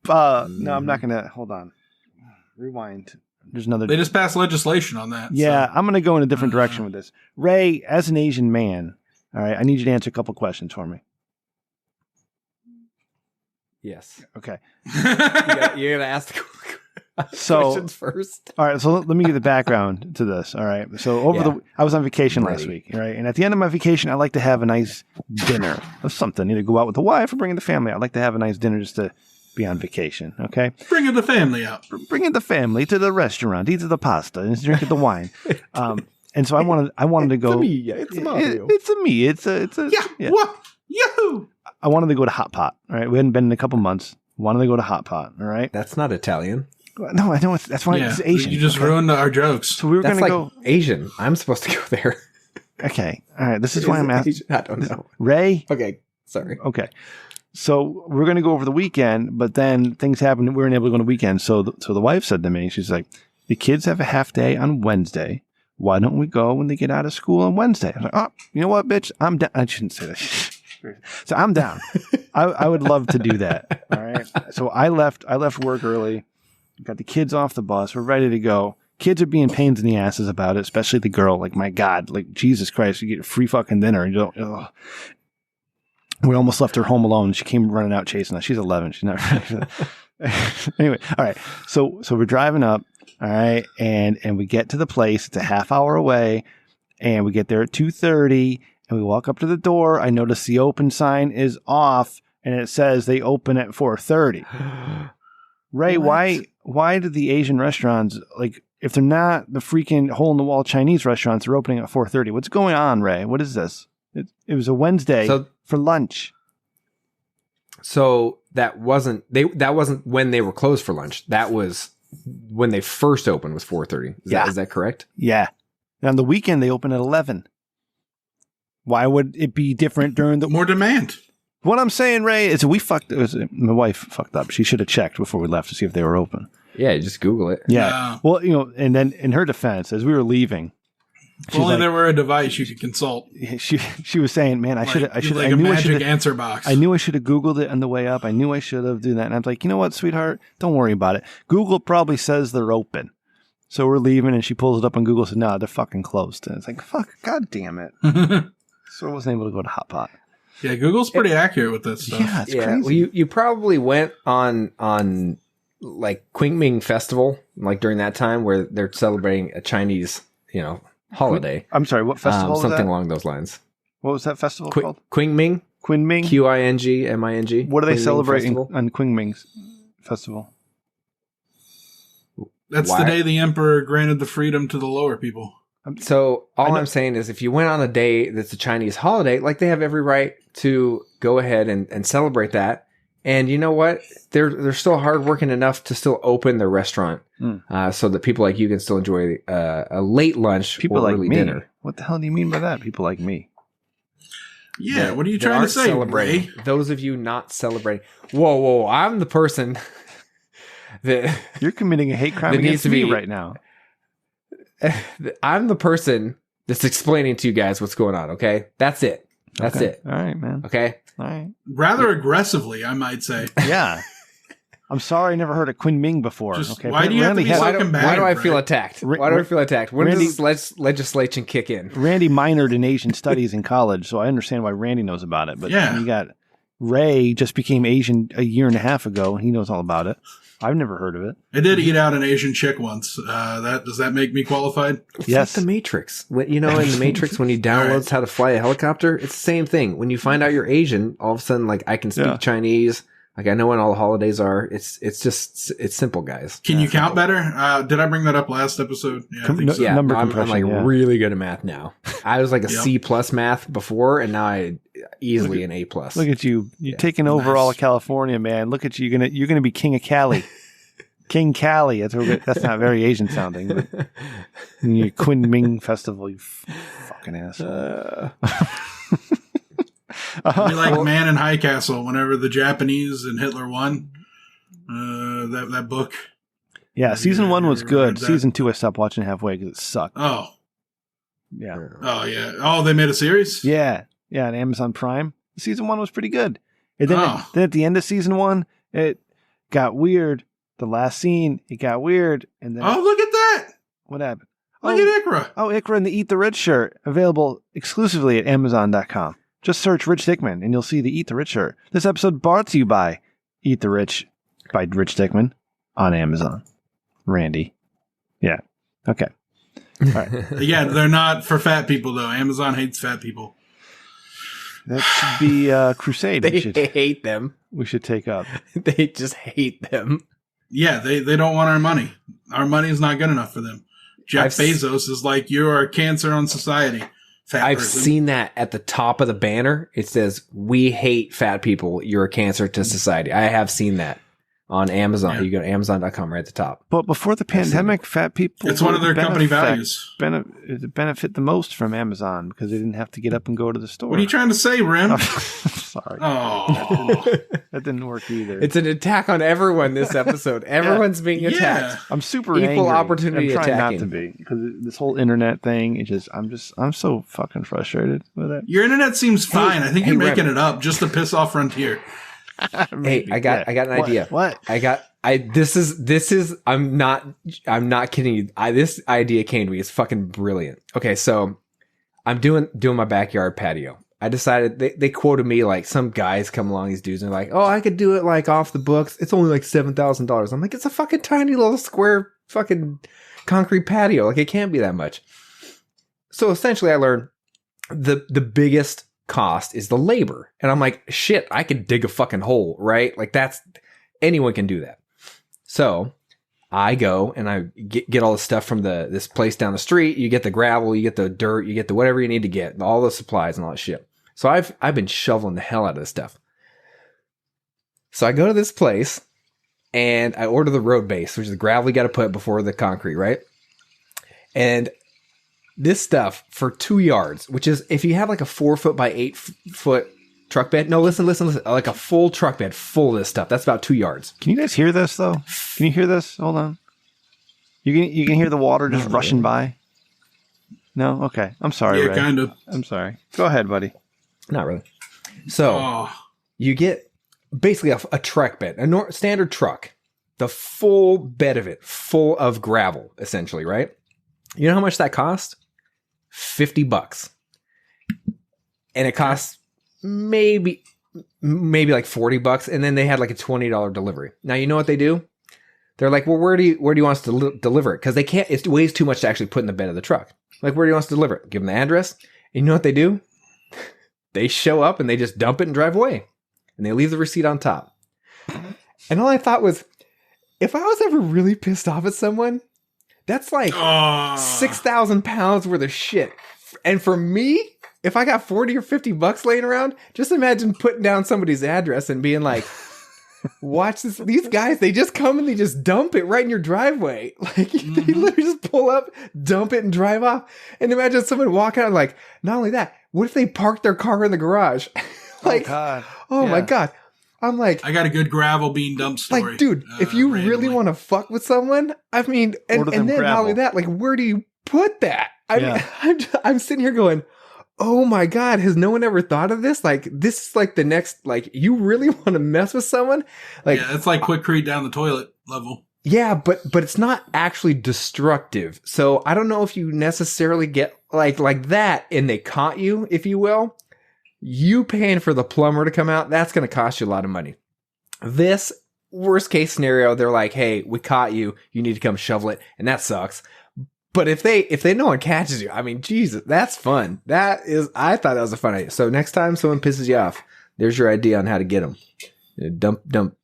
No, I'm not gonna. Hold on. Rewind. There's another. They just passed legislation on that. Yeah, so. I'm gonna go in a different direction with this. Ray, as an Asian man, all right, I need you to answer a couple questions for me. Yes. Okay. You're gonna ask the questions first. All right. So let me give the background to this. All right. So I was on vacation last week, right? And at the end of my vacation, I like to have a nice dinner of something. Either go out with the wife or bring in the family. I like to have a nice dinner just to be on vacation. Okay. Bringing the family out. Bringing the family to the restaurant, eat the pasta, and drink the wine. And so I wanted to go. It's Mario. It's a me. It's a. Yeah. What? Yahoo! I wanted to go to Hot Pot. All right. We hadn't been in a couple months. Wanted to go to Hot Pot. All right. That's not Italian. No, I know. That's why it's Asian. You just ruined our jokes. So we were going to go Asian. I'm supposed to go there. Okay. All right. This is why I'm asking. I don't know. Ray? Okay. Sorry. Okay. So we're going to go over the weekend, but then things happened. We weren't able to go on the weekend. So the wife said to me, she's like, the kids have a half day on Wednesday. Why don't we go when they get out of school on Wednesday? I was like, oh, you know what, bitch? I'm down. I shouldn't say that. So I'm down. I would love to do that. All right. So I left work early, got the kids off the bus. We're ready to go. Kids are being pains in the asses about it, especially the girl. Like, my God, like, Jesus Christ, you get free fucking dinner. And you don't, ugh. We almost left her home alone. She came running out chasing us. She's 11. She's not ready for that. Anyway. All right. So we're driving up. All right. And we get to the place. It's a half hour away. And we get there at 2:30. And we walk up to the door. I notice the open sign is off, and it says they open at 4:30. Ray, why do the Asian restaurants, like, if they're not the freaking hole in the wall Chinese restaurants, are opening at 4:30. What's going on, Ray? What is this? It was a Wednesday for lunch. So that wasn't when they were closed for lunch. That was when they first opened was 4:30. Is that correct? Yeah. And on the weekend they open at 11. Why would it be different during the more demand? What I'm saying, Ray, is my wife fucked up. She should have checked before we left to see if they were open. Yeah, just Google it. Yeah. Well, and then in her defense, as we were leaving, if only there were a device you could consult. She was saying, "Man, I should have. Like a magic answer box. I knew I should have Googled it on the way up. I knew I should have done that." And I'm like, "You know what, sweetheart? Don't worry about it. Google probably says they're open." So we're leaving, and she pulls it up on Google and said, "No, they're fucking closed." And it's like, "Fuck, god damn it!" So I wasn't able to go to Hot Pot. Yeah, Google's pretty accurate with this stuff. Yeah, it's crazy. Well, you probably went on like Qingming Festival, like during that time where they're celebrating a Chinese, holiday. I'm sorry, what festival was something that? along those lines. What was that festival called? Qingming. Qingming? Qingming. What are they Qingming celebrating Festival? on Qingming's festival? That's the day the emperor granted the freedom to the lower people. So all I'm saying is if you went on a day that's a Chinese holiday, like they have every right to go ahead and celebrate that. And you know what? They're still hardworking enough to still open their restaurant so that people like you can still enjoy a late lunch People or like early me. dinner. What the hell do you mean by that? People like me. Yeah, what are you trying to say, celebrating. Ray? Those of you not celebrating. Whoa, I'm the person that... You're committing a hate crime against me right now. I'm the person that's explaining to you guys what's going on, okay? That's it. That's it. All right, man. Okay? All right. Rather aggressively, I might say. Yeah. I'm sorry I never heard of Qingming before. Okay. Why do you have to be so combative? Why do I feel attacked? Why do I feel attacked? When Randy, does this legislation kick in? Randy minored in Asian studies in college, so I understand why Randy knows about it. But you got Ray just became Asian a year and a half ago, and he knows all about it. I've never heard of it. I did eat out an Asian chick once. Does that make me qualified? It's yes. like the Matrix. In the Matrix, when you download how to fly a helicopter, it's the same thing. When you find out you're Asian, all of a sudden, like I can speak Chinese. Like I know when all the holidays are. It's simple, guys. Can you count better? Did I bring that up last episode? Yeah, I think so. Number I'm compression, like really good at math now. I was like a C+ math before, and now I easily an A+. Look at you. You're taking over all of California, man. Look at you. You're gonna be king of Cali. King Cali. That's not very Asian sounding. But your Qingming Festival, you fucking asshole. Be like Man in High Castle whenever the Japanese and Hitler won. That book. Yeah, season 1 was good. Season 2 I stopped watching halfway because it sucked. Oh. Yeah. Oh, yeah. Oh, they made a series? Yeah. Yeah, on Amazon Prime. Season 1 was pretty good. And then, then at the end of season 1, it got weird. The last scene, it got weird. And then look at that. What happened? Look at Ikra. Oh, Ikra and the Eat the Rich shirt. Available exclusively at Amazon.com. Just search Rich Dickman and you'll see the Eat the Rich shirt. This episode brought to you by Eat the Rich by Rich Dickman on Amazon. Randy. Yeah. Okay. All right. Yeah, they're not for fat people, though. Amazon hates fat people. That should be a crusade. They hate them. We should take up. They just hate them. Yeah, they don't want our money. Our money is not good enough for them. Jeff Bezos is like, you are a cancer on society. I've seen that at the top of the banner. It says, "We hate fat people. You're a cancer to society." I have seen that on Amazon. Yeah. You go to Amazon.com right at the top. But before the pandemic, fat people... It's one of their company values. Benefit the most from Amazon because they didn't have to get up and go to the store. What are you trying to say, Rim? Sorry. Oh. That didn't work either. It's an attack on everyone this episode. Everyone's being attacked. I'm super Equal angry. opportunity I'm trying attacking. not to be because this whole internet thing. I'm so fucking frustrated with it. Your internet seems fine. I think you're making it up just to piss off Frontier. Hey, I got an idea. What? This is I'm not kidding you. This idea came to me. It's fucking brilliant. Okay, so I'm doing my backyard patio. I decided they quoted me like some guys come along, these dudes, and they're like, "Oh, I could do it like off the books. It's only like $7,000." I'm like, "It's a fucking tiny little square fucking concrete patio. Like it can't be that much." So essentially, I learned the biggest cost is the labor, and I'm like, "Shit, I could dig a fucking hole, right? Like anyone can do that." So I go and I get all the stuff from this place down the street. You get the gravel, you get the dirt, you get the whatever you need to get, all the supplies and all that shit. So I've been shoveling the hell out of this stuff. So I go to this place and I order the road base, which is the gravel you got to put before the concrete, right? And this stuff for 2 yards, which is if you have like a 4 foot by 8 foot truck bed. No, listen. Like a full truck bed full of this stuff. That's about 2 yards. Can you guys hear this though? Can you hear this? Hold on. You can hear the water just rushing by? No? Okay. I'm sorry, Yeah, Ray. kind of. I'm sorry. Go ahead, buddy. Not really. So you get basically a truck bed, a standard truck, the full bed of it, full of gravel, essentially, right? You know how much that cost? $50. And it costs maybe like $40, and then they had like a $20 delivery. Now you know what they do? They're like, well, where do you want us to deliver it? Because they can't. It weighs too much to actually put in the bed of the truck. Like, where do you want us to deliver it? Give them the address. And you know what they do? They show up and they just dump it and drive away, and they leave the receipt on top. And all I thought was, if I was ever really pissed off at someone, that's like 6,000 pounds worth of shit. And for me, if I got 40 or $50 laying around, just imagine putting down somebody's address and being like, watch this. These guys, they just come and they just dump it right in your driveway. Like, they literally just pull up, dump it, and drive off. And imagine someone walking out like, not only that, what if they parked their car in the garage? Like, my God. I'm like, I got a good gravel bean dump story. Like, dude, if you really want to fuck with someone, I mean, and then gravel. Not only that, like, where do you put that? I mean, I'm sitting here going, oh my God, has no one ever thought of this? Like, this is like the next, like, you really want to mess with someone? Like, yeah, it's like Quikrete down the toilet level. Yeah, but it's not actually destructive. So I don't know if you necessarily get like that and they caught you, if you will. You paying for the plumber to come out, that's going to cost you a lot of money. This worst case scenario, they're like, hey, we caught you. You need to come shovel it. And that sucks. But if no one catches you, I mean, Jesus, that's fun. I thought that was a fun idea. So next time someone pisses you off, there's your idea on how to get them. Dump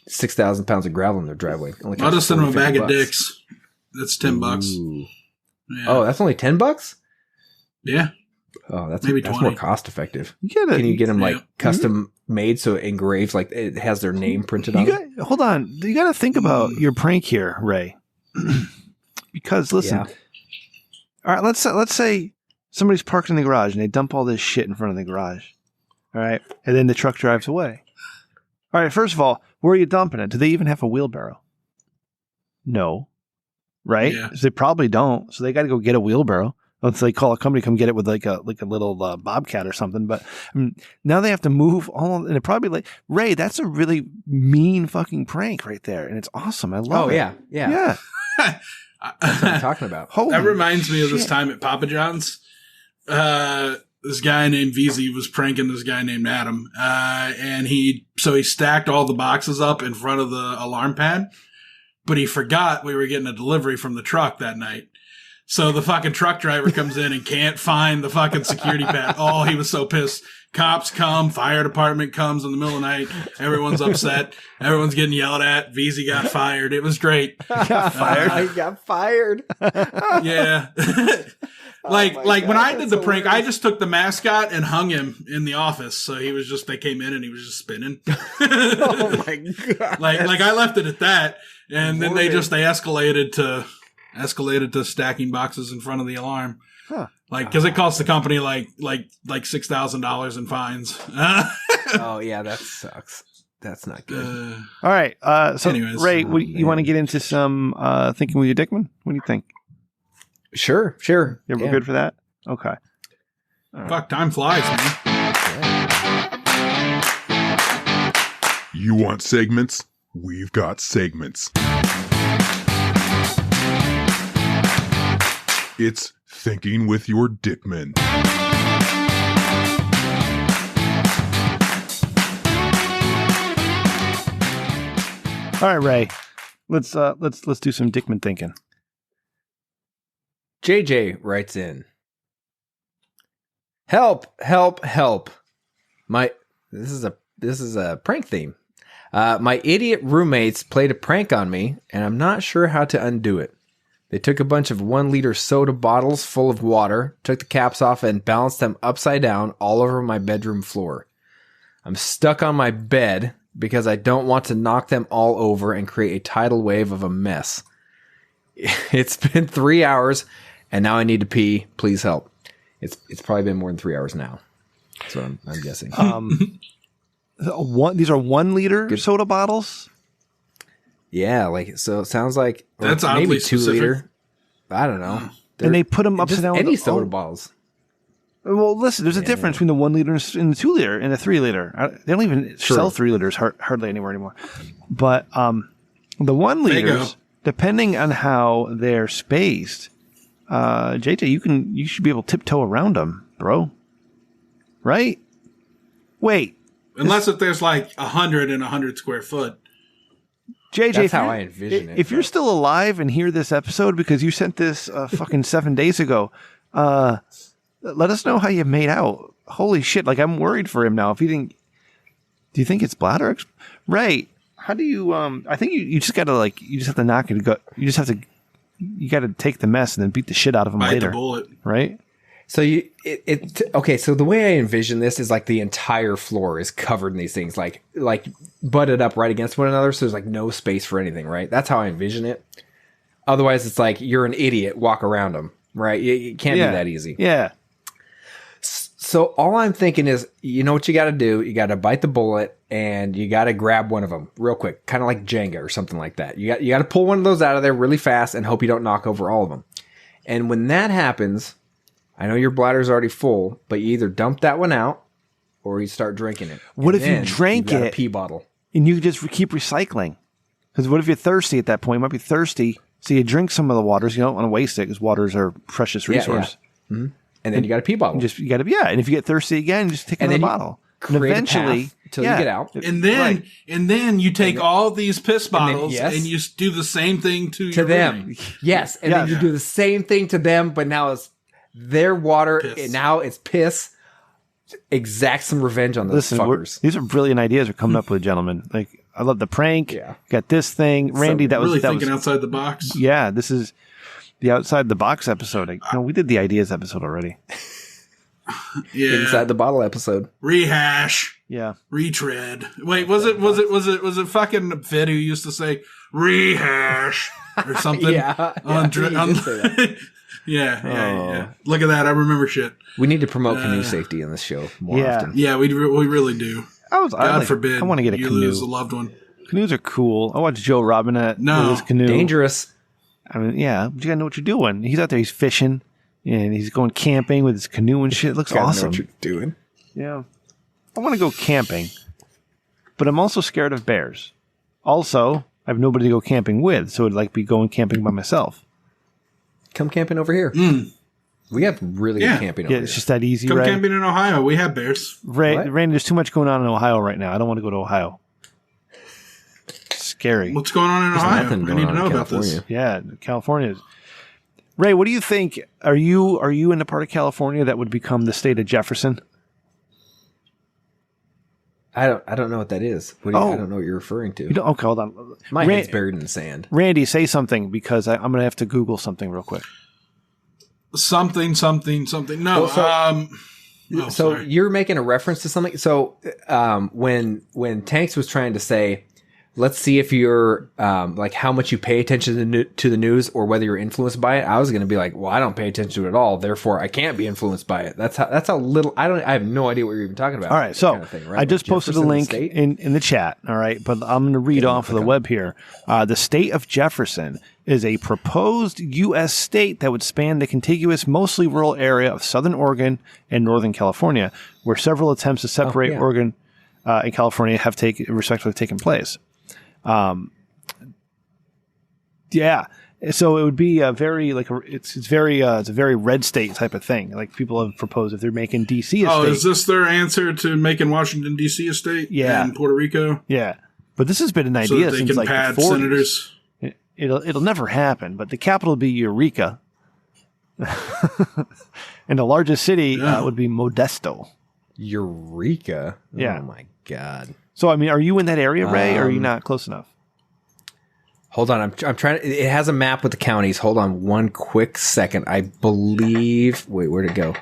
6,000 pounds of gravel in their driveway. I'll just send them a bag of dicks. That's $10. Yeah. Oh, that's only $10? Yeah. Oh, that's maybe that's 20. more cost effective. Can you get them like custom made so it engraves, like it has their name printed on it? Hold on. You got to think about your prank here, Ray. Because listen, all right, let's say somebody's parked in the garage and they dump all this shit in front of the garage. All right. And then the truck drives away. All right. First of all, where are you dumping it? Do they even have a wheelbarrow? No. Right? Yeah. So they probably don't. So they got to go get a wheelbarrow. Let's say call a company, come get it with like a little bobcat or something. But now they have to move all, and it probably like, Ray, that's a really mean fucking prank right there. And it's awesome. I love it. Oh, yeah. That's what I'm talking about. That reminds me of this time at Papa John's. This guy named VZ was pranking this guy named Adam. And he stacked all the boxes up in front of the alarm pad, but he forgot we were getting a delivery from the truck that night. So the fucking truck driver comes in and can't find the fucking security pad. Oh, he was so pissed. Cops come, fire department comes in the middle of the night. Everyone's upset. Everyone's getting yelled at. VZ got fired. It was great. He got fired. Yeah. When I did the prank, I just took the mascot and hung him in the office. So they came in and he was just spinning. Oh my God. Like I left it at that. And then they escalated to stacking boxes in front of the alarm. Huh. Cause it cost the company like $6,000 in fines. Oh yeah, that sucks. That's not good. All right. So anyways, Ray, you want to get into some thinking with your Dickman? What do you think? Sure. We're good for that? Okay. Right. Fuck, time flies, man. You want segments? We've got segments. It's Thinking with Your Dickman. All right, Ray. Let's do some Dickman thinking. JJ writes in, help. This is a prank theme. My idiot roommates played a prank on me, and I'm not sure how to undo it. They took a bunch of 1-liter soda bottles full of water, took the caps off, and balanced them upside down all over my bedroom floor. I'm stuck on my bed because I don't want to knock them all over and create a tidal wave of a mess. It's been 3 hours, and now I need to pee. Please help. It's probably been more than 3 hours now. That's what I'm guessing. These are 1-liter soda bottles? Yeah, like so. It sounds like That's maybe oddly 2 specific. liter. I don't know. And they put them upside down. Any with soda bottles. Well, listen, there's a difference between the 1 liter and the 2 liter and the 3 liter. They don't even sell 3 liters hardly anymore. But the 1 liters, depending on how they're spaced, JJ, you should be able to tiptoe around them, bro. Right? Wait. Unless if there's like 100 and 100 square foot. JJ, that's how I envision it. If you're still alive and hear this episode because you sent this fucking 7 days ago, let us know how you made out. Holy shit! Like I'm worried for him now. If he didn't, do you think it's bladder? Right? How do you? I think you just gotta you just have to knock it. You just have to. You got to take the mess and then beat the shit out of him Bite later. the bullet. Right? So okay. So the way I envision this is like the entire floor is covered in these things, like butted up right against one another. So there's like no space for anything, right? That's how I envision it. Otherwise, it's like you're an idiot. Walk around them, right? It can't be that easy. Yeah. So all I'm thinking is, you know what you got to do? You got to bite the bullet and you got to grab one of them real quick, kind of like Jenga or something like that. You got to pull one of those out of there really fast and hope you don't knock over all of them. And when that happens, I know your bladder's already full, but you either dump that one out or you start drinking it. What if you drank got it? A pee bottle. And you just keep recycling. Because what if you're thirsty at that point? You might be thirsty, so you drink some of the waters. You don't want to waste it because waters are a precious resource. Yeah. Mm-hmm. And then you got a pee bottle. You got to, and if you get thirsty again, just take another bottle. And eventually, until you get out. And then you take all these piss bottles and you do the same thing to your them. roommate. Yes, and then you do the same thing to them, but now it's their water. And now it's piss. Exact some revenge on those fuckers. These are brilliant ideas we're coming up with, gentlemen. Like, I love the prank. Yeah. Got this thing, Randy. That was thinking outside the box. Yeah, this is the outside the box episode. No, we did the ideas episode already. Yeah, inside the bottle episode. Rehash. Yeah. Retread. Wait, was it fucking Fid who used to say rehash or something? Yeah. Yeah. Look at that. I remember shit. We need to promote canoe safety in this show more often. Yeah, we really do. God forbid. I want to get a canoe. Lose a loved one. Canoes are cool. I watched Joe Robinette with his canoe. Dangerous. I mean, yeah, but you gotta know what you're doing. He's out there, he's fishing, and he's going camping with his canoe and shit. It looks awesome. Know what you're doing. Yeah. I want to go camping, but I'm also scared of bears. Also, I have nobody to go camping with, so it'd be going camping by myself. Come camping over here. We have really good camping over here. Yeah, it's just that easy, Come camping in Ohio. We have bears. Randy, there's too much going on in Ohio right now. I don't want to go to Ohio. Scary. What's going on in Ohio? I need to know about this. Yeah, California. Ray, what do you think? Are you in the part of California that would become the state of Jefferson? I don't know what that is. I don't know what you're referring to. Okay, hold on. My head's buried in the sand. Randy, say something because I'm going to have to Google something real quick. Something. No. So sorry. you're making a reference to something. So when Tanks was trying to say, let's see if you're how much you pay attention to the news or whether you're influenced by it. I was going to be like, well, I don't pay attention to it at all. Therefore, I can't be influenced by it. That's how little. I have no idea what you're even talking about. All right, so kind of thing, right? I just posted a link in the chat. All right, but I'm going to read off of the web here. The state of Jefferson is a proposed U.S. state that would span the contiguous, mostly rural area of southern Oregon and northern California, where several attempts to separate Oregon and California have respectively taken place. So it would be a very it's a very red state type of thing. Like people have proposed if they're making DC a state. Oh, is this their answer to making Washington DC a state? Yeah, and Puerto Rico. Yeah, but this has been an idea since the pad 40s. Senators. It'll never happen. But the capital would be Eureka, and the largest city would be Modesto. Eureka. Yeah. Oh my God. So, I mean, are you in that area, Ray, or are you not close enough? Hold on, I'm trying. It has a map with the counties. Hold on, one quick second. I believe. Wait, where'd it go?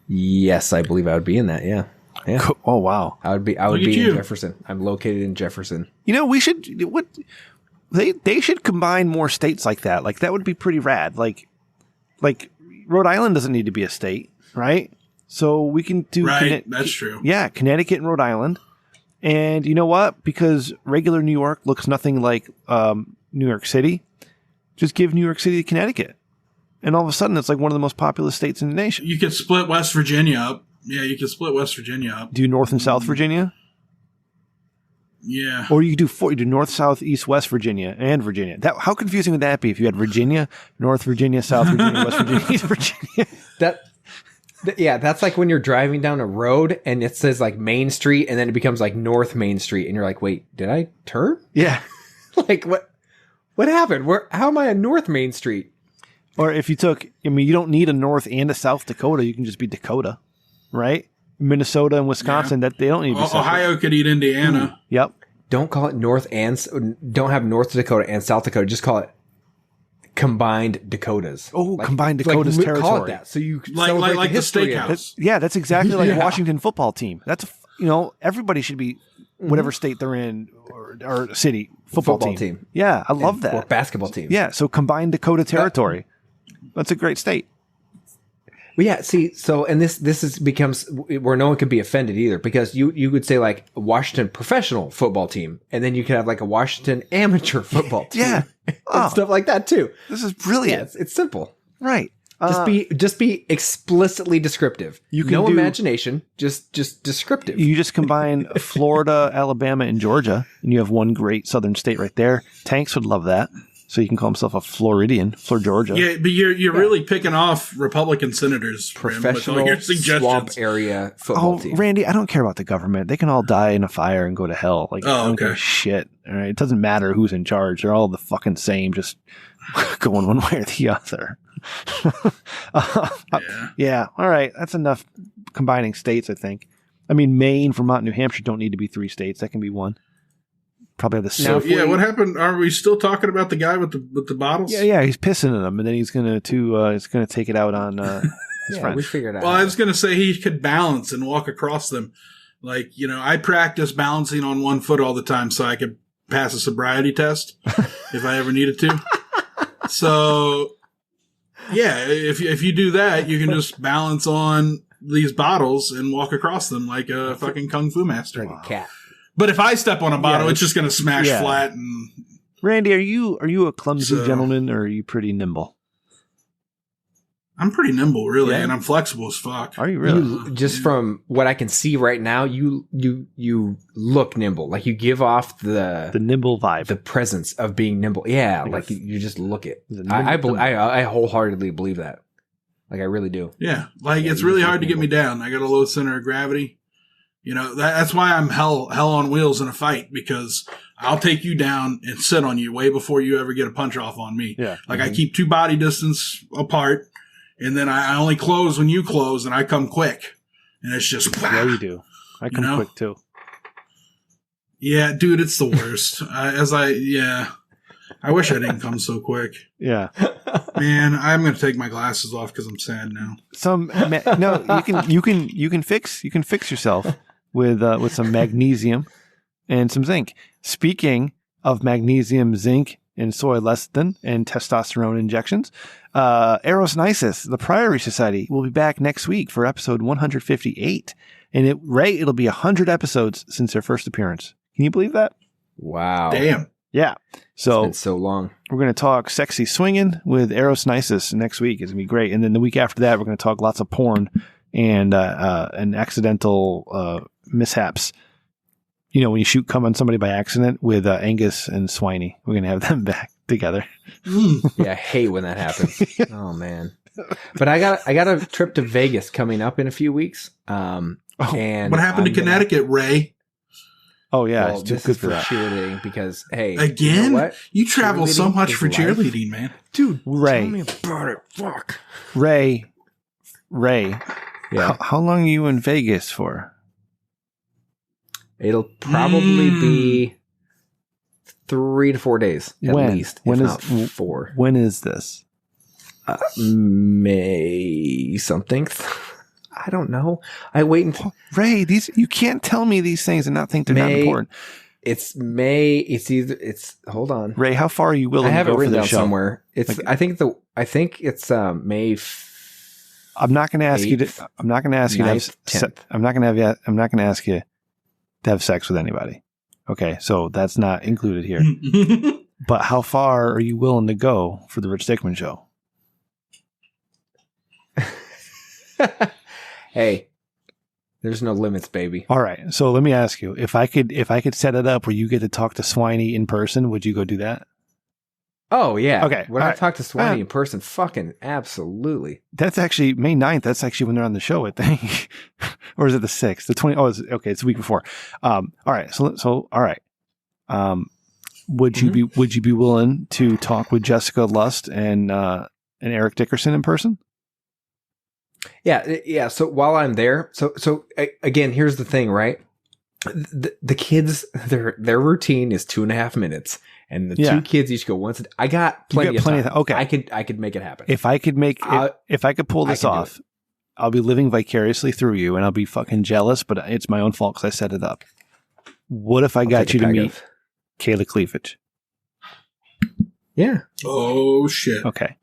Yes, I believe I would be in that. Yeah. Oh wow, I would be in Jefferson. I'm located in Jefferson. You know, we should they should combine more states like that. Like that would be pretty rad. Like Rhode Island doesn't need to be a state, right? So we can do that's true. Yeah, Connecticut and Rhode Island. And you know what? Because regular New York looks nothing like New York City, just give New York City to Connecticut. And all of a sudden, it's like one of the most populous states in the nation. You could split West Virginia up. Yeah, you could split West Virginia up. Do North and South Virginia? Yeah. Or you do North, South, East, West Virginia and Virginia. How confusing would that be if you had Virginia, North Virginia, South Virginia, West Virginia, East Virginia? That's like when you're driving down a road and it says like Main Street and then it becomes like North Main Street and you're like, wait, did I turn? Yeah. Like what happened? How am I on North Main Street? Or if you you don't need a North and a South Dakota. You can just be Dakota. Right? Minnesota and Wisconsin, that they don't need to be separate. Ohio could eat Indiana. Yep. Don't call it don't have North Dakota and South Dakota. Just call it combined Dakotas. Oh, combined Dakotas territory. Call it that. So you like the steakhouse. That's exactly like Washington football team. That's everybody should be whatever state they're in or city football team. Yeah, I love that. Or basketball team. Yeah, so combined Dakota territory. That's a great state. Well, yeah. See, so and this becomes where no one can be offended either, because you would say like a Washington professional football team, and then you could have like a Washington amateur football team, and stuff like that too. This is brilliant. Yeah, it's simple, right? Just be explicitly descriptive. You can no imagination, just descriptive. You just combine Florida, Alabama, and Georgia, and you have one great southern state right there. Tanks would love that. So you can call himself a Floridian, Georgia. Yeah, but you're really picking off Republican senators, professional with all your suggestions. Swamp area football team. Randy, I don't care about the government. They can all die in a fire and go to hell. Like, I don't give a shit. All right, it doesn't matter who's in charge. They're all the fucking same, just going one way or the other. Yeah. All right, that's enough combining states. I think. I mean, Maine, Vermont, New Hampshire don't need to be 3 states. That can be 1. Probably have the So what happened? Are we still talking about the guy with the bottles? Yeah, he's pissing in them, and then he's gonna take it out on his friend. We figured out. Well, I was gonna say he could balance and walk across them. Like, I practice balancing on one foot all the time so I could pass a sobriety test if I ever needed to. So, yeah, if you do that, you can just balance on these bottles and walk across them like a fucking kung fu master, like a cat. But if I step on a bottle, it's just going to smash flat. And Randy, are you a clumsy gentleman, or are you pretty nimble? I'm pretty nimble, really, and I'm flexible as fuck. Are you really? Just from what I can see right now, you look nimble. Like you give off the nimble vibe, the presence of being nimble. Yeah, like you just look it. I wholeheartedly believe that. Like I really do. Yeah, like it's really hard to get me down. I got a low center of gravity. That's why I'm hell on wheels in a fight, because I'll take you down and sit on you way before you ever get a punch off on me. Yeah. Like I keep 2 body distance apart, and then I only close when you close, and I come quick. And it's just, yeah, you do. I come quick too. Yeah, dude, it's the worst. I wish I didn't come so quick. Yeah. Man, I'm going to take my glasses off because I'm sad now. You can fix yourself with some magnesium and some zinc. Speaking of magnesium, zinc, and soy lecithin and testosterone injections, Eros Nisus, the Priory Society, will be back next week for episode 158. And it'll be 100 episodes since their first appearance. Can you believe that? Wow. Damn. Yeah. So it's been so long. We're going to talk sexy swinging with Eros Nisus next week. It's going to be great. And then the week after that, we're going to talk lots of porn and accidental mishaps. When you shoot cum on somebody by accident with Angus and Swiney. We're going to have them back together. Yeah, I hate when that happens. Oh, man. But I got a trip to Vegas coming up in a few weeks. And what happened to Connecticut, Ray? Oh, yeah. Well, it's good for cheerleading because, hey. Again? You know what? You travel so much for cheerleading, man. Dude, Ray. Tell me about it. Fuck. Ray. Yeah. How long are you in Vegas for? It'll probably be 3 to 4 days at least, if not 4. When is this? May something. I don't know. I wait until Ray. You can't tell me these things and not think they're not important. It's May. It's hold on, Ray. How far are you willing I have to it go for written this down show? somewhere. It's I think it's May. I'm not going to ask you to. I'm not going to ask you to have. 10th. I'm not going to ask you to have sex with anybody. Okay, so that's not included here. But how far are you willing to go for the Rich Dickman show? Hey, there's no limits, baby. All right. So let me ask you, if I could set it up where you get to talk to Swiney in person, would you go do that? Oh yeah. Okay. When I right. talk to Swiney in person, fucking absolutely. That's actually May 9th. That's actually when they're on the show, I think. Or is it the 6th? The 20th? Oh, it's the week before. All right. So all right. Would you be willing to talk with Jessica Lust and Eric Dickerson in person? Yeah. So while I'm there, again, here's the thing, right? The kids, their routine is 2.5 minutes, and the 2 kids each go once. I got plenty of time. Okay, I could make it happen. If I could pull this off, I'll be living vicariously through you, and I'll be fucking jealous. But it's my own fault because I set it up. What if I got you to meet Kayla Cleavage? Yeah. Oh shit. Okay.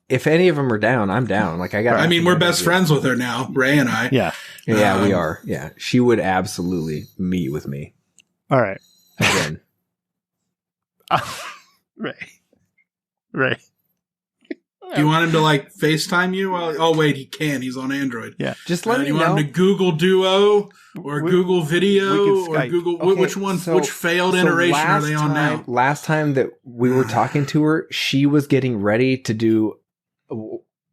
If any of them are down, I'm down. Like we're best friends with her now, Ray and I. Yeah. Yeah, we are. Yeah. She would absolutely meet with me. All right. Again. Ray. Do you want him to like FaceTime you? Oh wait, he can. He's on Android. Yeah. Just let me know. You want him to Google Duo or Google Video or Skype. Google Okay, which failed iteration are they on now? Last time that we were talking to her, she was getting ready to do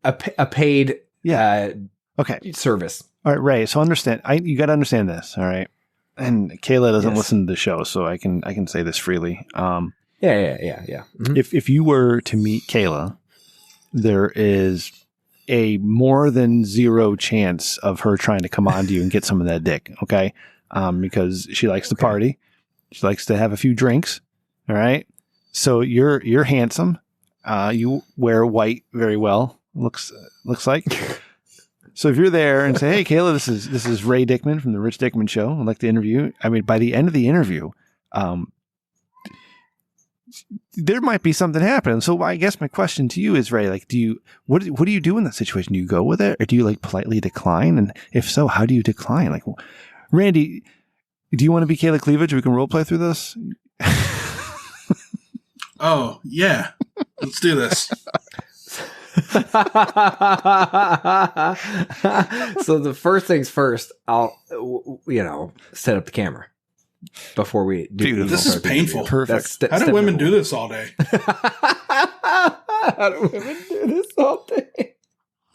a paid Okay. service. All right, Ray. So understand. You got to understand this. All right. And Kayla doesn't Yes. listen to the show, so I can say this freely. Yeah. Mm-hmm. If you were to meet Kayla, there is a more than 0 chance of her trying to come on to you and get some of that dick. Okay. Because she likes to party. She likes to have a few drinks. All right. So you're handsome. You wear white very well. Looks like. So if you're there and say, "Hey, Kayla, this is Ray Dickman from the Rich Dickman Show. I'd like to interview you." I mean, by the end of the interview, there might be something happening. So I guess my question to you is, Ray, like, what do you do in that situation? Do you go with it, or do you like politely decline? And if so, how do you decline? Like, Randy, do you want to be Kayla Cleavage? We can role play through this. Oh yeah, let's do this. So the first things first, I'll set up the camera before we do. Dude, this is painful. Perfect. How do women do this all day? How do women do this all day?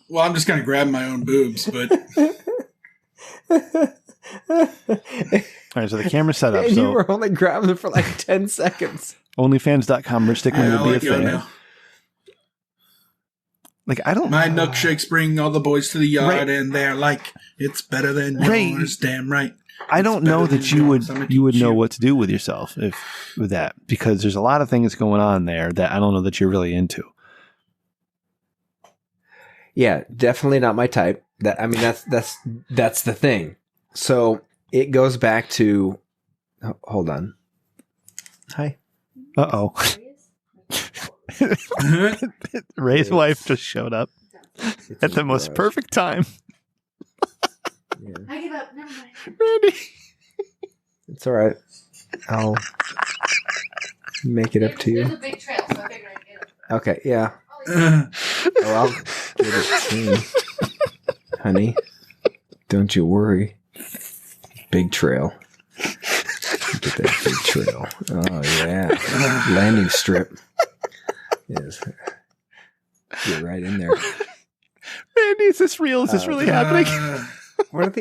Well, I'm just gonna grab my own boobs, but All right, so the camera's set up. And So you were only grabbing them for like 10 seconds. OnlyFans.com, Rich Dickman I'll will be a let go fan. now. Like, I don't. My milkshakes bring all the boys to the yard, Ray, and they're like, "It's better than Ray, yours." Damn right. I don't know that you would I'm gonna you would teach know you. what to do with yourself with that, because there's a lot of things going on there that I don't know that you're really into. Yeah, definitely not my type. That's the thing. So it goes back to. Hold on. Hi. Uh-oh. Ray's wife just showed up at the most perfect time. Yeah. I give up. Never mind. Randy. It's all right. I'll make it up to There's you. a big trail, so I figured I'd get up. Okay. Yeah. Uh, Oh, I'll get it soon, honey. Don't you worry. Big trail. Get that big trail. Oh yeah. Landing strip. Yes. Get right in there. Randy, is this real? Is this really happening? What are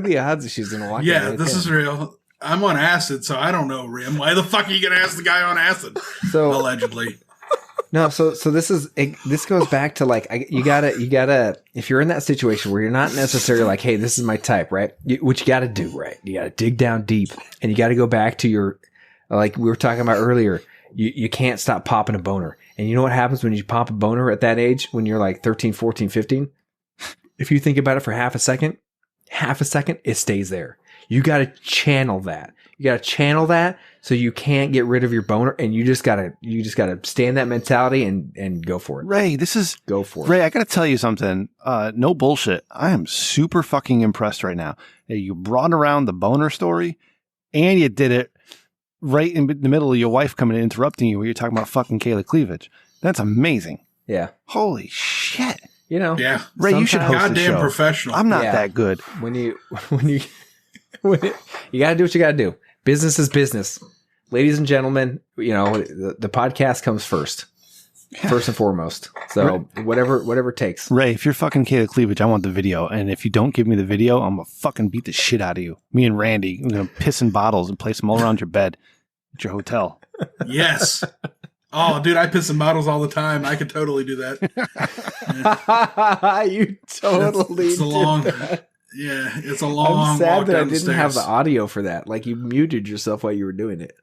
the odds that she's gonna walk? yeah, in this is real. I'm on acid, so I don't know, Rim. Why the fuck are you gonna ask the guy on acid? So Allegedly. No, so this goes back to like you gotta if you're in that situation where you're not necessarily like, hey, this is my type, right? What you gotta do, right? You gotta dig down deep, and you gotta go back to your, like we were talking about earlier. You can't stop popping a boner, and you know what happens when you pop a boner at that age when you're like 13, 14, 15? If you think about it for half a second, it stays there. You gotta channel that. You gotta channel that. So you can't get rid of your boner, and you just gotta stay in that mentality and go for it. Ray, go for it. Ray, I gotta tell you something. No bullshit. I am super fucking impressed right now. You brought around the boner story, and you did it right in the middle of your wife coming and interrupting you where you're talking about fucking Kayla cleavage. That's amazing. Yeah. Holy shit. You know. Yeah. Ray, you should host the goddamn show. professional. I'm not that good. When you gotta do what you gotta do. Business is business. Ladies and gentlemen, you know, the podcast comes first and foremost. So whatever it takes. Ray, if you're fucking Kayla cleavage, I want the video. And if you don't give me the video, I'm going to fucking beat the shit out of you. Me and Randy, we're going to piss in bottles and place them all around your bed at your hotel. Yes. Oh, dude, I piss in bottles all the time. I could totally do that. You totally it's a long, that. Yeah, it's a long I'm sad walk that I down the didn't have the stairs. audio for that. Like you muted yourself while you were doing it.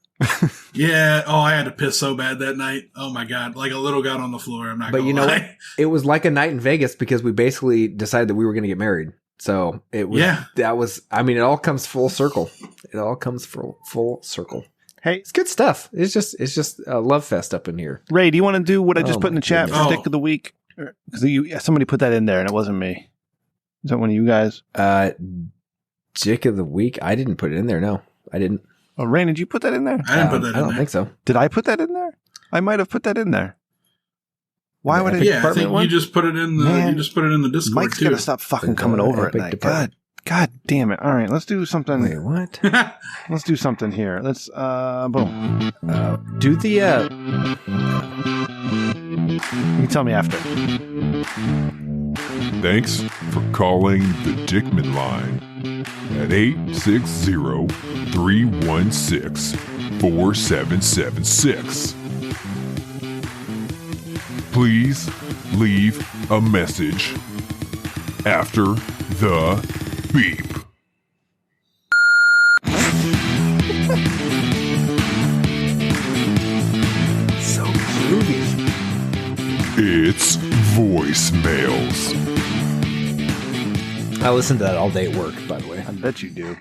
Yeah. Oh, I had to piss so bad that night. Oh my God. Like a little got on the floor. I'm not But gonna you know lie. what? It was like a night in Vegas because we basically decided that we were going to get married. So it was, that was, I mean, it all comes full circle. It all comes full circle. Hey, it's good stuff. It's just a love fest up in here. Ray, do you want to do what I just put in the chat goodness. for Dick of the Week? Because somebody put that in there and it wasn't me. Is that one of you guys? Dick of the Week? I didn't put it in there. No, I didn't. Oh, Ray, did you put that in there? I didn't put that in there. I don't think so. Did I put that in there? I might have put that in there. Why would I? Yeah, I think you just put it in the Discord. Mike's too. gonna stop fucking coming over at night. God damn it! All right, let's do something. Wait, what? Let's do something here. Let's boom. Do the. You tell me after. Thanks for calling the Dickman line at 860-316-4776. Please leave a message after the beep. So groovy. It's voicemails. I listen to that all day at work, by the way. I bet you do.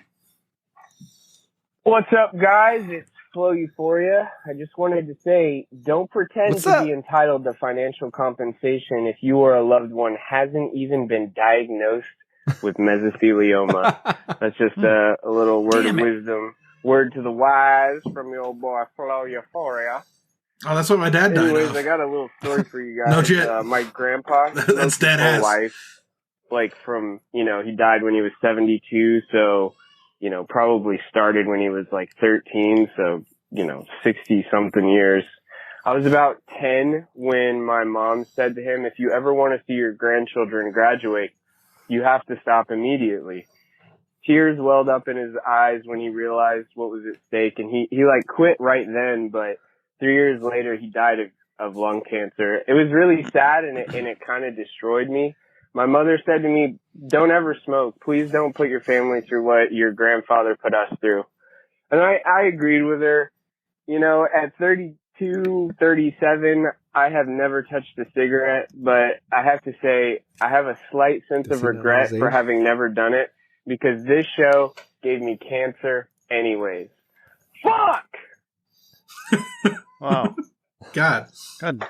What's up, guys? It's Flo Euphoria. I just wanted to say, don't pretend to be entitled to financial compensation if you or a loved one hasn't even been diagnosed with mesothelioma. That's just a little word of wisdom. Word to the wise from your old boy, Flo Euphoria. Oh, that's what my dad died Anyways, of. I got a little story for you guys. No shit. My grandpa, That's dead ass. life, like from, he died when he was 72, so, probably started when he was like 13, so, 60-something years. I was about 10 when my mom said to him, if you ever want to see your grandchildren graduate, you have to stop immediately. Tears welled up in his eyes when he realized what was at stake, and he quit right then, but 3 years later, he died of lung cancer. It was really sad, and it kind of destroyed me. My mother said to me, don't ever smoke. Please don't put your family through what your grandfather put us through. And I agreed with her. At 32, 37, I have never touched a cigarette, but I have to say I have a slight sense of regret for having never done it because this show gave me cancer anyways. Fuck! Wow. God damn.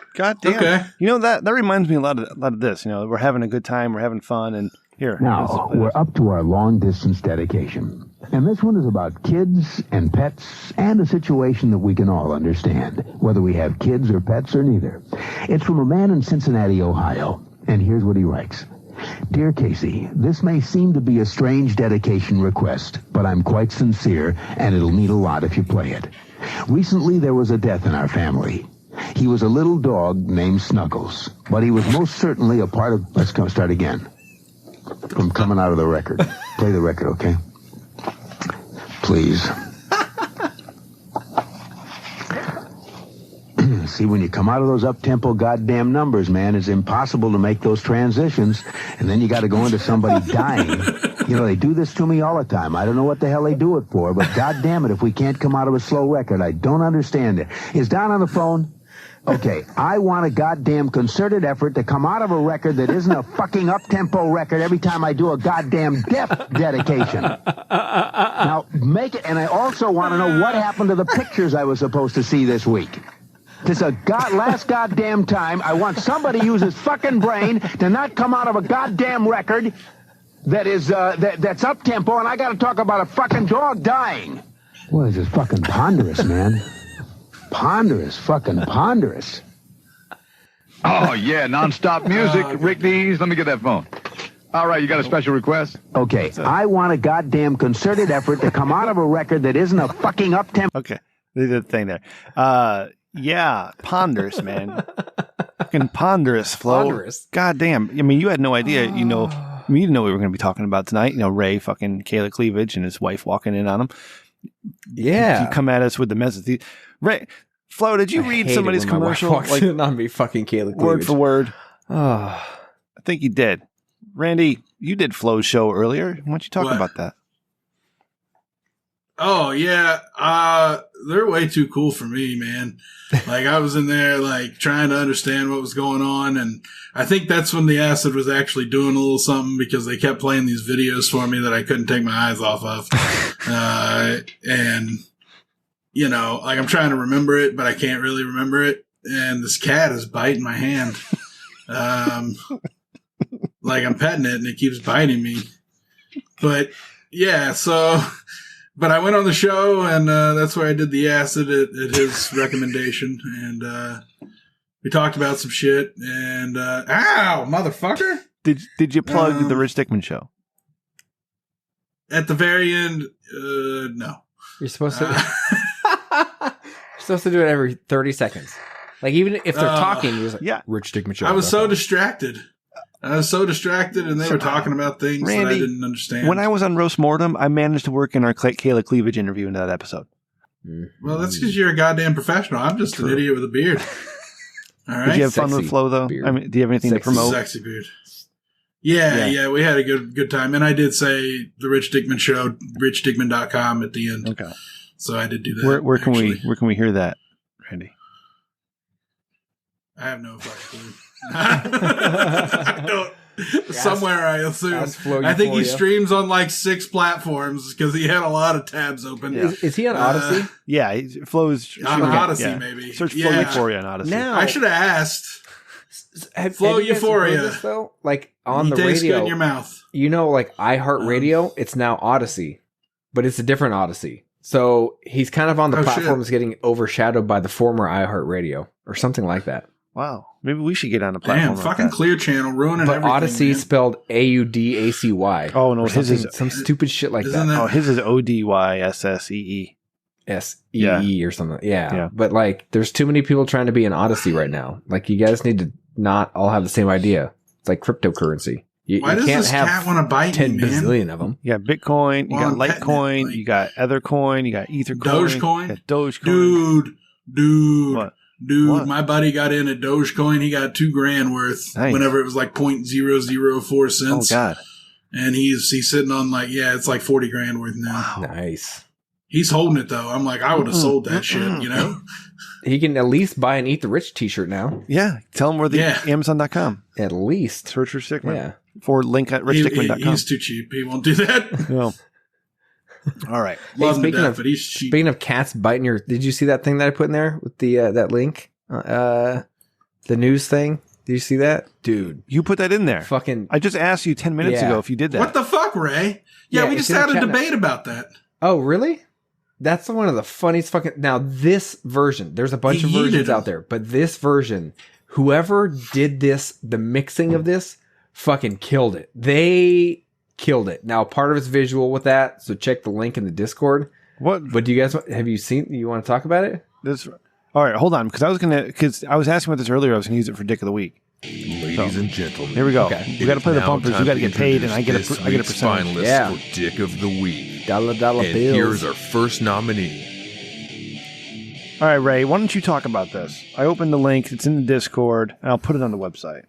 Okay. That reminds me a lot of this. We're having a good time, we're having fun, and here. Now, we're up to our long-distance dedication. And this one is about kids and pets and a situation that we can all understand, whether we have kids or pets or neither. It's from a man in Cincinnati, Ohio. And here's what he writes. Dear Casey, this may seem to be a strange dedication request, but I'm quite sincere, and it'll mean a lot if you play it. Recently, there was a death in our family. He was a little dog named Snuggles, but he was most certainly a part of... Let's go start again. From coming out of the record. Play the record, okay? Please. See, when you come out of those up-tempo goddamn numbers, man, it's impossible to make those transitions, and then you got to go into somebody dying. You know, they do this to me all the time. I don't know what the hell they do it for, but goddamn it, if we can't come out of a slow record, I don't understand it. Is Don on the phone? Okay, I want a goddamn concerted effort to come out of a record that isn't a fucking up-tempo record every time I do a goddamn death dedication. Now, make it, and I also want to know what happened to the pictures I was supposed to see this week. This is last goddamn time. I want somebody to use his fucking brain to not come out of a goddamn record that is, that's up-tempo, and I gotta talk about a fucking dog dying. What is this fucking Ponderous, man? Ponderous, fucking Ponderous. Oh, yeah, non-stop music. Rick Dees, let me get that phone. All right, you got a special request? Okay, I want a goddamn concerted effort to come out of a record that isn't a fucking up-tempo. Okay, they did the thing there. Yeah, Ponderous, man. Fucking Ponderous, Flo. Ponderous. God damn. I mean, you had no idea, you know. I mean, you didn't know what we were going to be talking about tonight. You know, Ray fucking Kayla Cleavage and his wife walking in on him. Yeah. You come at us with the message. Ray, Flo, did you read somebody's commercial? Like, on me, fucking Kayla Cleavage. Word for word. Oh. I think you did. Randy, you did Flo's show earlier. Why don't you talk about that? Oh, yeah. They're way too cool for me, man. Like, I was in there, like, trying to understand what was going on. And I think that's when the acid was actually doing a little something, because they kept playing these videos for me that I couldn't take my eyes off of. And, you know, like, I'm trying to remember it, but I can't really remember it. And this cat is biting my hand. Like, I'm petting it and it keeps biting me. But, yeah, so... But I went on the show, and that's where I did the acid at his recommendation. And we talked about some shit. And, ow, motherfucker! Did you plug the Rich Dickman show? At the very end, no. You're supposed to... You're supposed to do it every 30 seconds. Like, even if they're talking, you're just like, yeah. Rich Dickman show. I was so distracted. And they were talking about things Randy, that I didn't understand. When I was on Roast Mortem, I managed to work in our Kayla Cleavage interview into that episode. Well, that's because you're a goddamn professional. I'm just an idiot with a beard. All right. Did you have fun with Flo, though? Beard. I mean, do you have anything to promote? Sexy beard. Yeah, we had a good time. And I did say the Rich Dickman show, richdickman.com at the end. Okay. So I did do that. Where can we hear that, Randy? I have no fucking clue. I don't. Somewhere, I assume. I think he streams on like 6 platforms because he had a lot of tabs open. Yeah. Is he on Odyssey? Yeah, Flo's on Odyssey, maybe. Search Flow Euphoria on Odyssey. Now, I should have asked. Flow Euphoria. This, though? Like on the radio, in your mouth. You know, like iHeartRadio, it's now Odyssey, but it's a different Odyssey. So he's kind of on the platforms getting overshadowed by the former iHeartRadio or something like that. Wow. Maybe we should get on a platform. Damn, fucking Clear Channel ruining everything. But Odyssey spelled Audacy. Oh, no, his is some stupid shit like that. Oh, his is ODYSSEE. SEE or something. Yeah. But like, there's too many people trying to be an Odyssey right now. Like, you guys need to not all have the same idea. It's like cryptocurrency. Why does this cat want to bite 10 bazillion of them. You got Bitcoin, you got Litecoin, you got Ethercoin, you got Ethercoin. Dogecoin. Dude. What? Dude, my buddy got in at Dogecoin. He got $2,000 worth whenever it was like 0.004 cents. Oh, God. And he's sitting on like, it's like $40,000 worth now. Wow. Nice. He's holding it though. I'm like, I would have sold that shit, you know? He can at least buy an Eat the Rich t-shirt now. Yeah. Tell him where the Amazon.com. At least. Search Rich Dickman. Yeah. For link at richdickman.com. He's too cheap. He won't do that. No. All right. Speaking of cats biting your, did you see that thing that I put in there with the that link? The news thing. Did you see that, dude? You put that in there. Fucking. I just asked you 10 minutes ago if you did that. What the fuck, Ray? Yeah, we just had a debate about that. Oh, really? That's one of the funniest fucking. Now this version, there's a bunch of versions out there, but this version, whoever did this, the mixing of this, fucking killed it. They killed it. Now, part of it's visual with that, so check the link in the Discord. What? But do you guys have you seen? You want to talk about it? All right, hold on, because I was asking about this earlier. I was going to use it for Dick of the Week. Ladies and gentlemen, here we go. We got to play the bumpers. We got to get paid, and I get a percentage. Finalist for Dick of the Week. Dollar and bills. Here's our first nominee. All right, Ray, why don't you talk about this? I opened the link. It's in the Discord, and I'll put it on the website.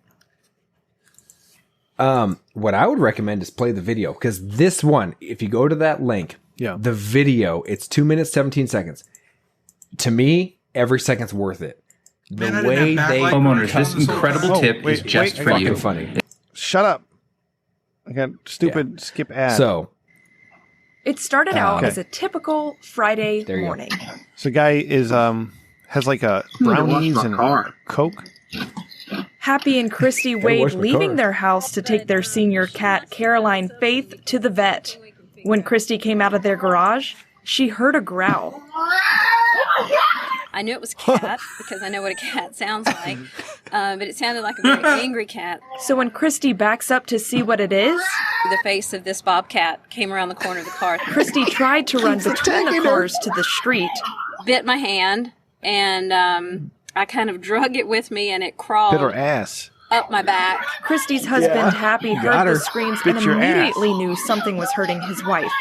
What I would recommend is play the video, because this one, if you go to that link, the video, it's 2 minutes, 17 seconds. To me, every second's worth it. The way they homeowners, this incredible tip is just for you. Funny. Shut up. I got stupid skip ad. So it started out as a typical Friday morning. So guy is has like a brownies and Coke. Happy and Christy Wade leaving their house to take their senior cat, Caroline Faith, to the vet. When Christy came out of their garage, she heard a growl. I knew it was a cat because I know what a cat sounds like, but it sounded like a very angry cat. So when Christy backs up to see what it is, the face of this bobcat came around the corner of the car. Christy tried to run between the cars to the street. Bit my hand, and I kind of drug it with me, and it crawled Bit her ass. up my back. Christy's husband, Happy, heard the screams and immediately knew something was hurting his wife.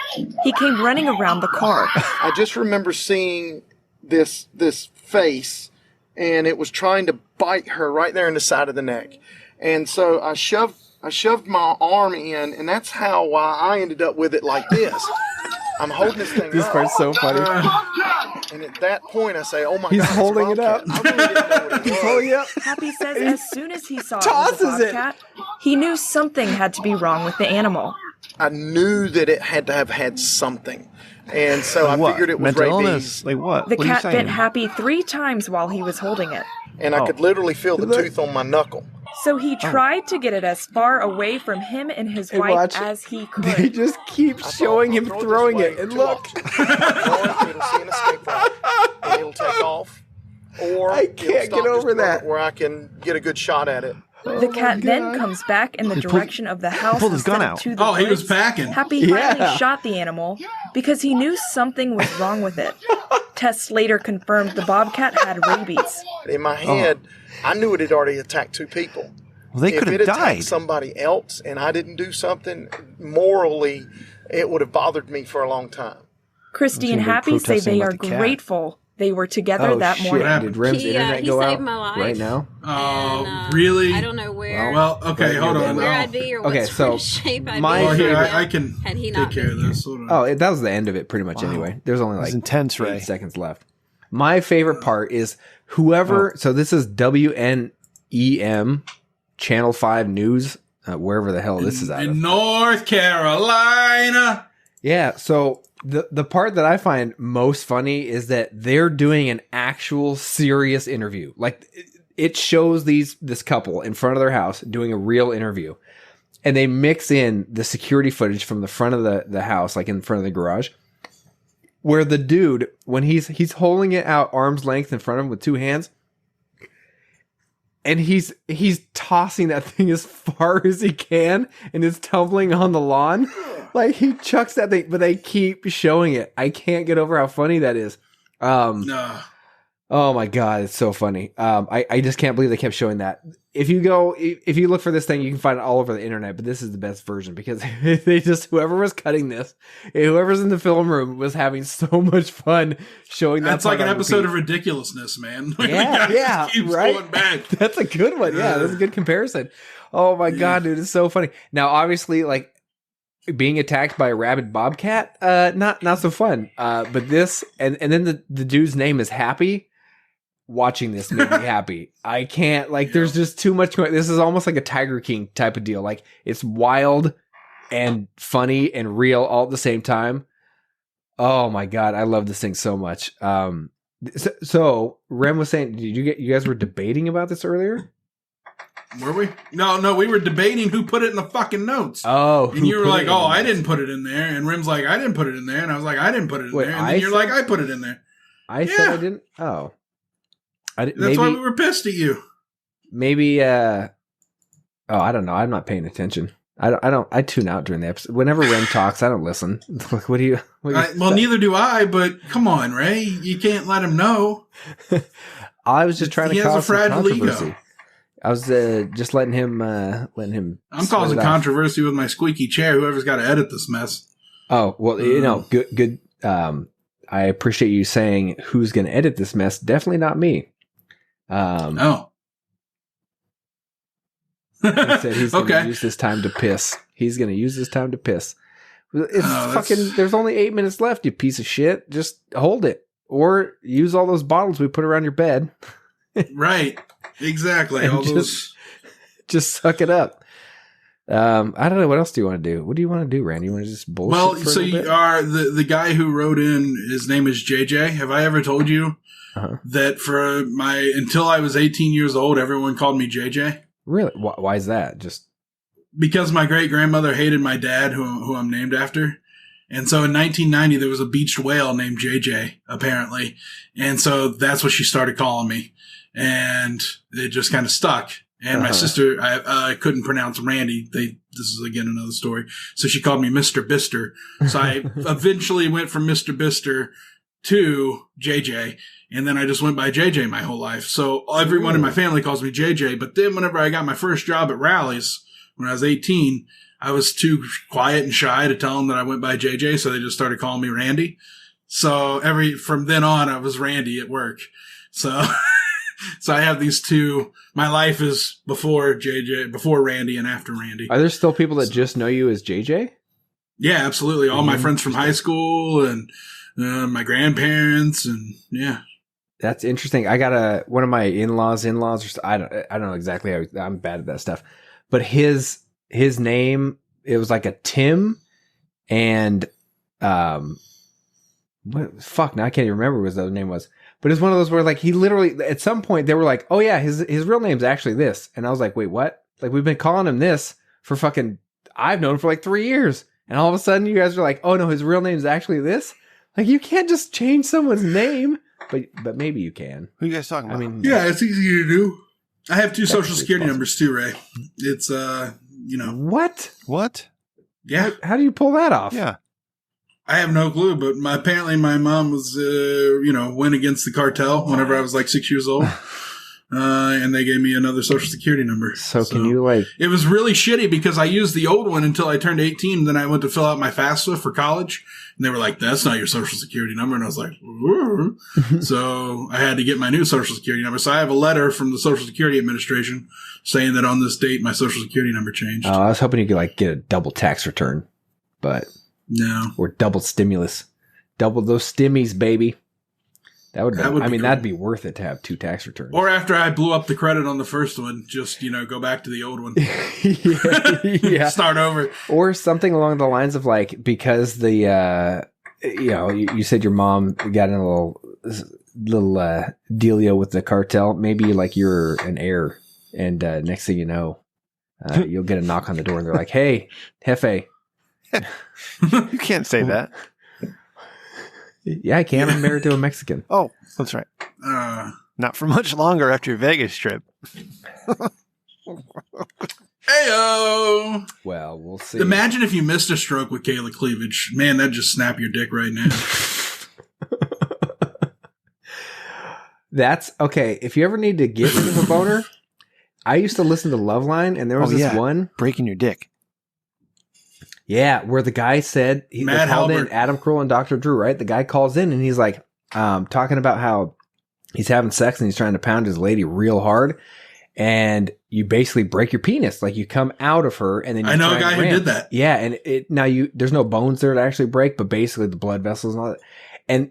He came running around the car. I just remember seeing this face, and it was trying to bite her right there in the side of the neck. And so I shoved my arm in, and that's how I ended up with it like this. I'm holding this thing This up. part's so funny. And at that point, I say, "Oh my He's God!" holding it up. I really didn't know what it was. He's holding it up. Happy says as soon as he saw tosses it was a bobcat, he knew something had to be wrong with the animal. I knew that it had to have had something. And so I What? figured it was Mental rabies. illness? Like what? The What are you cat saying? bit Happy 3 times while he was holding it. And I could literally feel the tooth on my knuckle. So he tried to get it as far away from him and his And wife watch, as he could. They just keep showing him throwing it, and look. It'll see an escape route, and it'll take off. Or I can't get over that. Where I can get a good shot at it. The cat then comes back in the direction of the house pulled his gun instead of out. to the Oh, he was woods. packing. Happy finally shot the animal because he knew something was wrong with it. Tests later confirmed the bobcat had rabies. In my head, I knew it had already attacked 2 people. Well, they If could it have attacked died. somebody else and I didn't do something, morally, it would have bothered me for a long time. Christy and Happy say they are grateful they were together that morning. Did Rem's internet he go saved out my life. right now? Oh, really? I don't know where. Well, okay, hold on. Where I'd be or what Okay, sort of so shape I'd my be. Well, here, favorite- I can Had he take not care of been this. Hold on. Oh, that was the end of it pretty much anyway. There's only like intense, 8 Ray. seconds left. My favorite part is whoever, so this is WNEM, Channel 5 News, wherever the hell this is out of. In North Carolina. Yeah, so the part that I find most funny is that they're doing an actual serious interview. Like it shows this couple in front of their house doing a real interview. And they mix in the security footage from the front of the house, like in front of the garage, where the dude, when he's holding it out arm's length in front of him with 2 hands, and he's tossing that thing as far as he can, and it's tumbling on the lawn. Like he chucks that thing, but they keep showing it. I can't get over how funny that is. No. Oh my God, it's so funny. I just can't believe they kept showing that. If you look for this thing, you can find it all over the internet, but this is the best version because whoever was cutting this, whoever's in the film room was having so much fun showing that. That's like an part on episode repeat. of Ridiculousness, man. Like, Yeah, the guy just keeps right? going back. That's a good one. Yeah, that's a good comparison. Oh my God, dude, it's so funny. Now, obviously, like being attacked by a rabid bobcat, not so fun. But this, and then the dude's name is Happy. Watching this made me happy. I can't, like, there's just too much going. This is almost like a Tiger King type of deal. Like, it's wild and funny and real all at the same time. Oh my God, I love this thing so much. So Rem was saying, you guys were debating about this earlier? Were we? No, we were debating who put it in the fucking notes. Oh, and you were like, "Oh, I didn't put it in there," and Rim's like, "I didn't put it in there," and I was like, "I didn't put it in there," and then you're like, "I put it in there." I said I didn't. Oh, That's why we were pissed at you. Maybe. I don't know. I'm not paying attention. I tune out during the episode. Whenever Rem talks, I don't listen. Like, what do you? Well, neither do I. But come on, Ray, you can't let him know. I was just trying to He has cause a fragile some controversy. ego. I was just letting him. I'm sweat causing it out. controversy with my squeaky chair. Whoever's got to edit this mess. Oh well, good. I appreciate you saying who's going to edit this mess. Definitely not me. Oh. He said he's going to Okay. use this time to piss. He's going to use this time to piss. It's fucking, there's only 8 minutes left, you piece of shit. Just hold it. Or use all those bottles we put around your bed. Right. Exactly. And All those. Just suck it up. I don't know. What else do you want to do? What do you want to do, Randy? You want to just bullshit? Well, for a so little you bit? are the guy who wrote in. His name is JJ. Have I ever told you that for until I was 18 years old, everyone called me JJ? Really? Why is that? Just because my great grandmother hated my dad, who I'm named after. And so in 1990, there was a beached whale named JJ, apparently. And so that's what she started calling me. And it just kind of stuck. And my sister, I couldn't pronounce Randy. This is again another story. So she called me Mr. Bister. So I eventually went from Mr. Bister to JJ. And then I just went by JJ my whole life. So everyone in my family calls me JJ. But then whenever I got my first job at Rally's when I was 18, I was too quiet and shy to tell them that I went by JJ. So they just started calling me Randy. So from then on, I was Randy at work. So, so I have these two. My life is before JJ, before Randy and after Randy. Are there still people that just know you as JJ? Yeah, absolutely. All my friends from high school and my grandparents and yeah. That's interesting. I got one of my in-laws, or I don't know exactly how I'm bad at that stuff, but his name, it was like a Tim and, now I can't even remember what his other name was, but it's one of those where like he literally, at some point they were like, oh yeah, his real name's actually this. And I was like, wait, what? Like we've been calling him this for I've known him for like 3 years. And all of a sudden you guys are like, oh no, his real name's actually this. Like you can't just change someone's name, but maybe you can. Who are you guys talking about? I mean, yeah, it's easy to do. I have 2 social security numbers too, Ray. It's, What? Yeah. How do you pull that off? Yeah. I have no clue, but apparently my mom was, went against the cartel whenever I was like 6 years old. And they gave me another social security number. So can you it was really shitty because I used the old one until I turned 18. Then I went to fill out my FAFSA for college and they were like, that's not your social security number. And I was like, so I had to get my new social security number. So I have a letter from the Social Security Administration saying that on this date, my social security number changed. Oh, I was hoping you could get a double tax return, but no, or double stimulus, double those stimmies, baby. That'd be worth it to have 2 tax returns. Or after I blew up the credit on the first one, just, go back to the old one. Yeah. Start over. Or something along the lines of because the, you said your mom got in a little dealio with the cartel. Maybe you're an heir and next thing you know, you'll get a knock on the door and they're like, hey, Jefe. You can't say that. Yeah, I can. I'm married to a Mexican. Oh, that's right. Not for much longer after your Vegas trip. Heyo! Well, we'll see. Imagine if you missed a stroke with Kayla Cleavage. Man, that'd just snap your dick right now. That's okay. If you ever need to get rid of a boner, I used to listen to Loveline, and there was this one breaking your dick. Yeah, where the guy said he called in Adam Carolla and Dr. Drew, right? The guy calls in and he's like talking about how he's having sex and he's trying to pound his lady real hard, and you basically break your penis, like you come out of her, and then you I know a guy who did that. Yeah, and there's no bones there to actually break, but basically the blood vessels and all that. And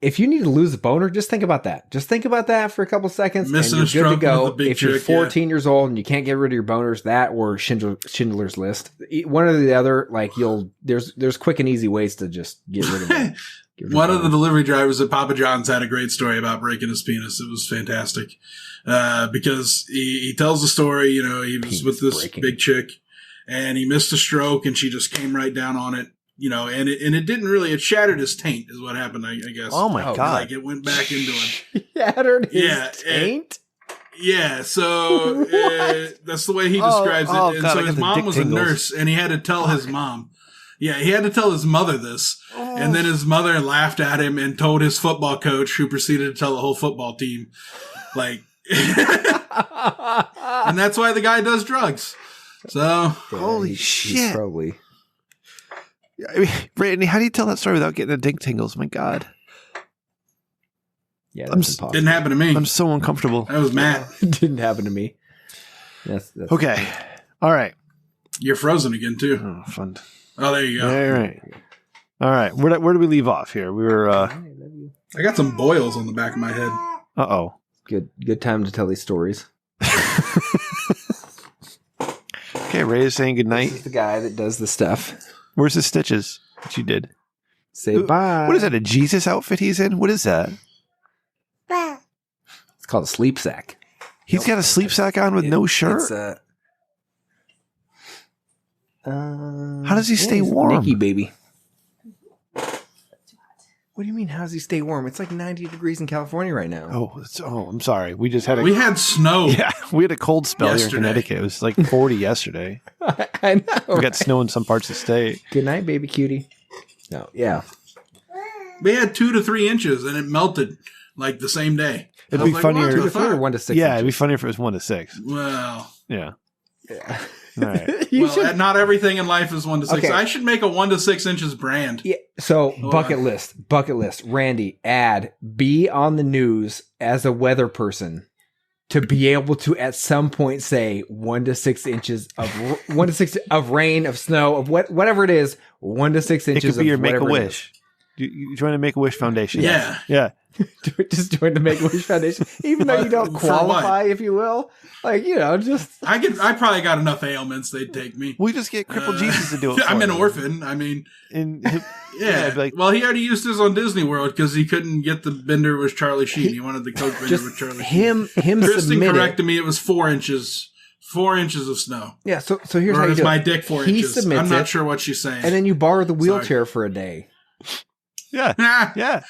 if you need to lose a boner, just think about that. Just think about that for a couple seconds, Missing and you're good to go. If you're 14 years old and you can't get rid of your boners, that or Schindler's List, one or the other, there's quick and easy ways to just get rid of it. One of the delivery drivers at Papa John's had a great story about breaking his penis. It was fantastic because he tells the story. He was with this big chick and he missed a stroke and she just came right down on it. And it didn't really, it shattered his taint is what happened, I guess. Oh my God. It went back into him. Shattered his taint? Yeah, so that's the way he describes it. And God, so his mom was a nurse and he had to tell his mom. Yeah, he had to tell his mother this. Oh. And then his mother laughed at him and told his football coach, who proceeded to tell the whole football team. And that's why the guy does drugs. So. Holy shit. Probably. I mean, Brittany, how do you tell that story without getting the dick tingles? My God. Yeah, that's impossible. Didn't happen to me. I'm so uncomfortable. That was Matt. Didn't happen to me. That's okay. All right. You're frozen again, too. Oh, fun. Oh, there you go. All right. All right. Where do we leave off here? We were. I got some boils on the back of my head. Uh-oh. Good time to tell these stories. Okay, Ray is saying goodnight. This is the guy that does the stuff. Where's the stitches that you did? Say bye. What is that, a Jesus outfit he's in? What is that? It's called a sleep sack. He's got a sleep sack on with no shirt? How does he stay warm? Nicky, baby. What do you mean, how does he stay warm? It's like 90 degrees in California right now. I'm sorry. We just had We had snow. Yeah, we had a cold spell yesterday. here in Connecticut. It was like 40 yesterday. I know. We got snow in some parts of the state. Good night, baby cutie. No, yeah. We had 2 to 3 inches, and it melted like the same day. It'd be funnier. 2 to 3 or 1 to 6 Yeah, inches? it'd be funnier if it was 1 to 6. Well, Yeah. Yeah. All right. well, not everything in life is 1 to 6. Okay. I should make a 1 to 6 inches brand. Yeah. So bucket list. Randy, be on the news as a weather person to be able to at some point say 1 to 6 inches of 1 to 6 of rain, of snow, of whatever it is, 1 to 6 It inches. could be your of whatever it Make-A-Wish. You join the Make-A-Wish Foundation. Yeah. Yeah. Just join the Make-A-Wish Foundation, even though you don't For qualify, what? if you will. Like, just I probably got enough ailments they'd take me. We just get crippled Jesus to do it. I'm for an you. orphan. I mean, yeah. yeah. Well, he already used this on Disney World because he couldn't get the bender with Charlie Sheen. He wanted the Coke bender with Charlie Sheen. Him Kristen submitted. corrected me. It was 4 inches. 4 inches of snow. Yeah. So here's Or how you is do my it. dick 4 He inches? submits I'm not it, sure what she's saying. and then you borrow the wheelchair for a day. Yeah. Yeah.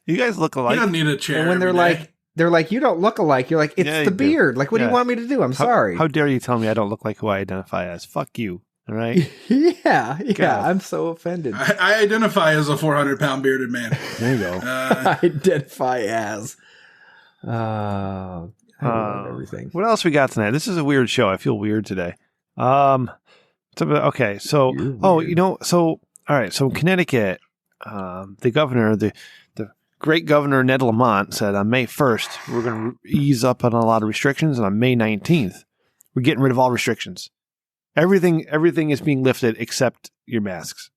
You guys look alike. You don't need a chair. And when they're like, you don't look alike. You're like, it's Yeah, the you do. beard. Like, what do you Yeah. want me to do? I'm sorry. How dare you tell me I don't look like who I identify as? Fuck you. All right. yeah. God. I'm so offended. I identify as a 400-pound bearded man. There you go. Identify as. I love everything. What else we got tonight? This is a weird show. I feel weird today. Okay. So, all right. So Connecticut, the governor, the great governor Ned Lamont said on May 1st, we're going to ease up on a lot of restrictions. And on May 19th, we're getting rid of all restrictions. Everything is being lifted except your masks.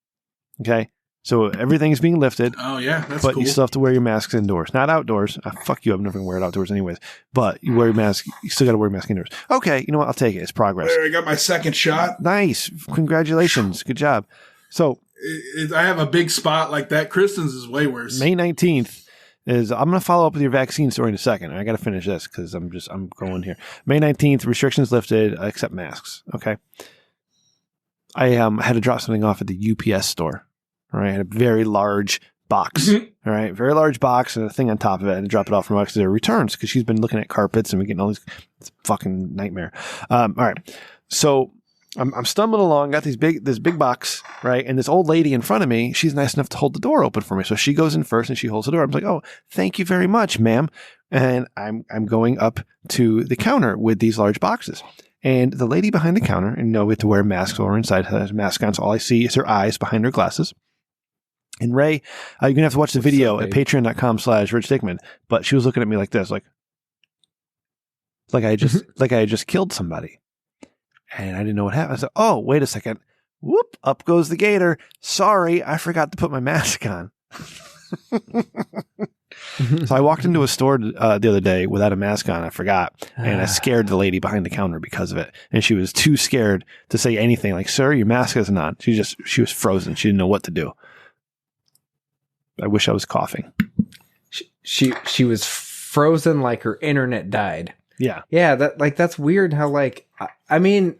Okay. So everything is being lifted. Oh, yeah. That's but cool. you still have to wear your masks indoors, not outdoors. Fuck you. I'm never going to wear it outdoors anyways. But you wear your mask. You still got to wear your mask indoors. Okay. You know what? I'll take it. It's progress. There, I got my second shot. Nice. Congratulations. Good job. So I have a big spot like that. Kristen's is way worse. May 19th is, I'm going to follow up with your vaccine story in a second. I got to finish this because I'm going here. May 19th, restrictions lifted except masks. Okay. I had to drop something off at the UPS store. All right. I had a very large box. All right. Very large box and a thing on top of it. And drop it off from her because there are returns because she's been looking at carpets and we're getting all these. It's a fucking nightmare. All right. So I'm stumbling along, got this big box, right? And this old lady in front of me, she's nice enough to hold the door open for me. So she goes in first and she holds the door. I'm like, oh, thank you very much, ma'am. And I'm going up to the counter with these large boxes. And the lady behind the counter, and we have to wear masks while we're inside, has a mask on. So all I see is her eyes behind her glasses. And Ray, you're going to have to watch the video at patreon.com/Rich Dickman. But she was looking at me like this, like I had just killed somebody. And I didn't know what happened. I said, oh, wait a second. Whoop, up goes the gator. Sorry, I forgot to put my mask on. So I walked into a store the other day without a mask on. I forgot. And I scared the lady behind the counter because of it. And she was too scared to say anything like, sir, your mask isn't on. She was frozen. She didn't know what to do. I wish I was coughing. She was frozen like her internet died. Yeah. Yeah, that's weird how I mean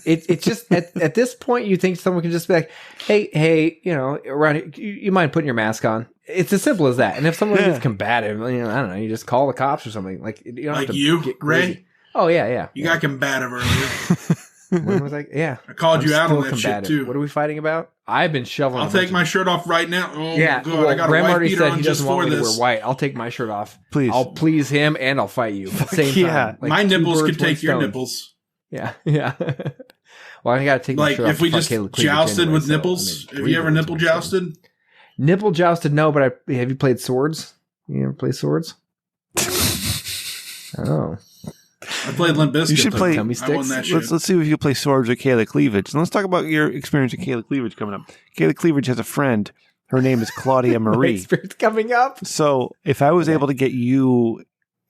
it's just at this point you think someone can just be like, hey, around here, you mind putting your mask on? It's as simple as that. And if someone gets combative, I don't know, you just call the cops or something. Like, you don't have to get crazy. Ray? Oh yeah. You got combative earlier. When was I called I'm you out on still that shit too. What are we fighting about? I've been shoveling. I'll take my shirt off right now. Oh yeah, God, I got Graham a white already beater said on he just doesn't for want me to this. wear white. I'll take my shirt off. Please. I'll please him and I'll fight you at the same Yeah. time. Like my two nipples birds, could take one your stone. nipples. Yeah. Well, I got to take my Like, shirt off if we to fuck just Caleb Cleavage jousted anyway, with so, nipples, I mean, have you ever nipple jousted? Nipple jousted? No, but have you played swords? You ever play swords? Oh. I played Limp Bizkit. You should play. I won that shit. Let's see if you play swords with Kayla Cleavage. And let's talk about your experience with Kayla Cleavage coming up. Kayla Cleavage has a friend. Her name is Claudia Marie. Experience coming up. So if I was able to get you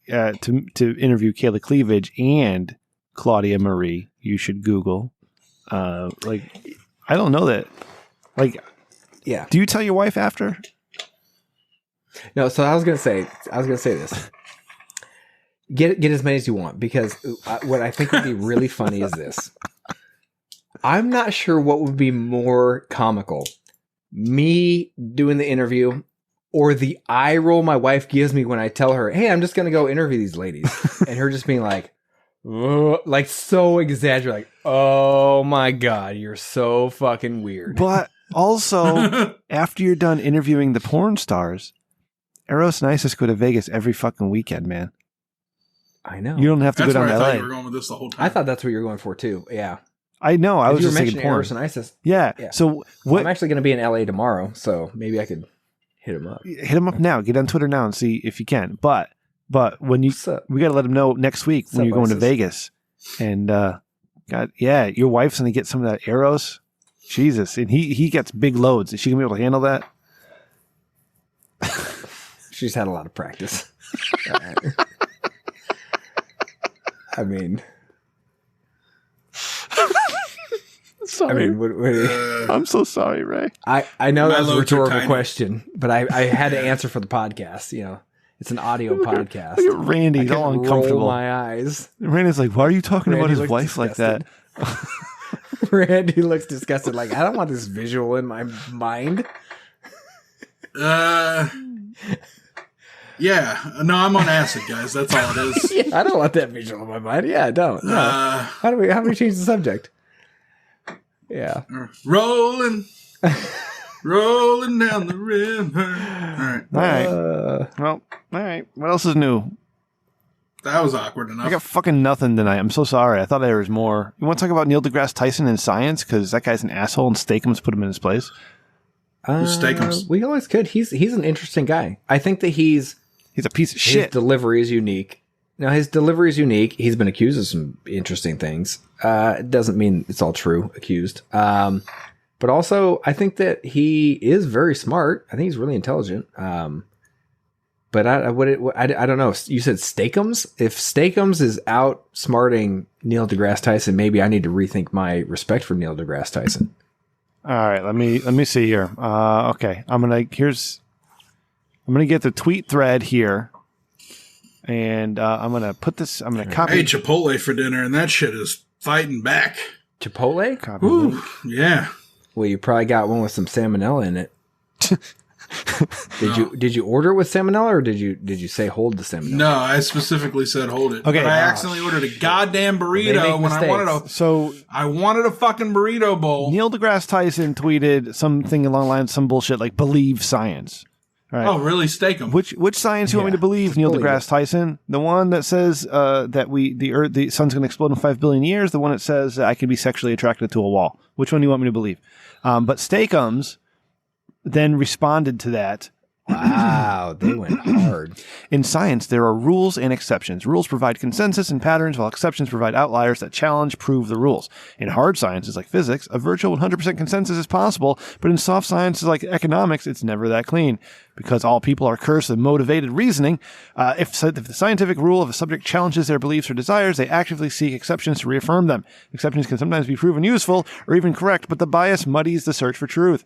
to interview Kayla Cleavage and Claudia Marie, you should Google. Like, I don't know that. Like, yeah. Do you tell your wife after? No. So I was gonna say this. Get as many as you want, because what I think would be really funny is this. I'm not sure what would be more comical, me doing the interview or the eye roll my wife gives me when I tell her, hey, I'm just going to go interview these ladies. And her just being like so exaggerated, like, oh my God, you're so fucking weird. But also, after you're done interviewing the porn stars, Eros and Isis go to Vegas every fucking weekend, man. I know. You don't have to go down to I LA. thought you were going with this the whole time. I thought that's what you were going for too. Yeah. I know. I was you just were thinking mentioning porn. Eros and Isis. Yeah. So what? I'm actually going to be in LA tomorrow, so maybe I could hit him up. Hit him up now. Get on Twitter now and see if you can. But when you, we got to let him know next week when you're going to Vegas. And God, yeah, your wife's going to get some of that Eros. Jesus, and he gets big loads. Is she going to be able to handle that? She's had a lot of practice. I mean, sorry. I mean, I'm so sorry, Ray. I know that's a loads are rhetorical tiny. question, but I had to answer for the podcast. You know, it's an audio podcast. Look at Randy. He's I all couldn't uncomfortable. roll my eyes. Randy's like, why are you talking about Randy his looks wife like that? Randy looks disgusted. Like, I don't want this visual in my mind. Yeah. No, I'm on acid, guys. That's all it is. Yeah, I don't want that visual in my mind. Yeah, I don't. No. How do we change the subject? Yeah. Rolling down the river. All right. Well, all right. What else is new? That was awkward enough. I got fucking nothing tonight. I'm so sorry. I thought there was more. You want to talk about Neil deGrasse Tyson and science? Because that guy's an asshole and Steakums put him in his place. Steakums. We always could. He's an interesting guy. I think that he's a piece of shit. His delivery is unique. Now, his delivery is unique. He's been accused of some interesting things. It doesn't mean it's all true, accused. But also, I think that he is very smart. I think he's really intelligent. But I don't know. You said Steakums? If Steakums is outsmarting Neil deGrasse Tyson, maybe I need to rethink my respect for Neil deGrasse Tyson. All right, let me see here. Okay, I'm gonna get the tweet thread here, and I'm gonna put this. I'm gonna I copy. ate Chipotle for dinner, and that shit is fighting back. Chipotle? Copy Ooh, link. yeah. Well, you probably got one with some salmonella in it. Did you order it with salmonella, or did you say hold the salmonella? No, I specifically said hold it. Okay. But I accidentally ordered a goddamn burrito when I wanted a fucking burrito bowl. Neil deGrasse Tyson tweeted something along the lines, some bullshit like "believe science." All right. Oh, really? Steak 'em. Which science do you want me to believe, Neil believe deGrasse Tyson? The one that says that the sun's going to explode in 5 billion years. The one that says I can be sexually attracted to a wall. Which one do you want me to believe? But Steakums then responded to that. Wow, they went hard. In science, there are rules and exceptions. Rules provide consensus and patterns, while exceptions provide outliers that prove the rules. In hard sciences like physics, a virtual 100% consensus is possible, but in soft sciences like economics, it's never that clean. Because all people are cursed with motivated reasoning, if the scientific rule of a subject challenges their beliefs or desires, they actively seek exceptions to reaffirm them. Exceptions can sometimes be proven useful or even correct, but the bias muddies the search for truth.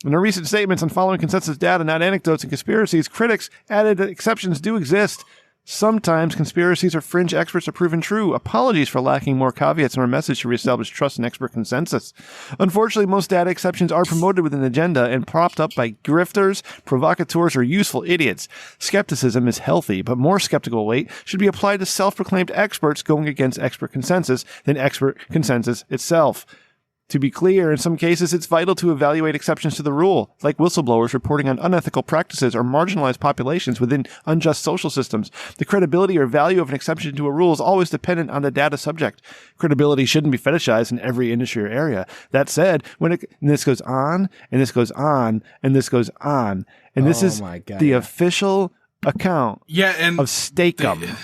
In their recent statements on following consensus data, not anecdotes and conspiracies, critics added that exceptions do exist. Sometimes conspiracies or fringe experts are proven true. Apologies for lacking more caveats in our message to reestablish trust in expert consensus. Unfortunately, most data exceptions are promoted with an agenda and propped up by grifters, provocateurs, or useful idiots. Skepticism is healthy, but more skeptical weight should be applied to self-proclaimed experts going against expert consensus than expert consensus itself. To be clear, in some cases, it's vital to evaluate exceptions to the rule, like whistleblowers reporting on unethical practices or marginalized populations within unjust social systems. The credibility or value of an exception to a rule is always dependent on the data subject. Credibility shouldn't be fetishized in every industry or area. That said, and this goes on, and this goes on, and this goes on, and this is the official account of Steakum.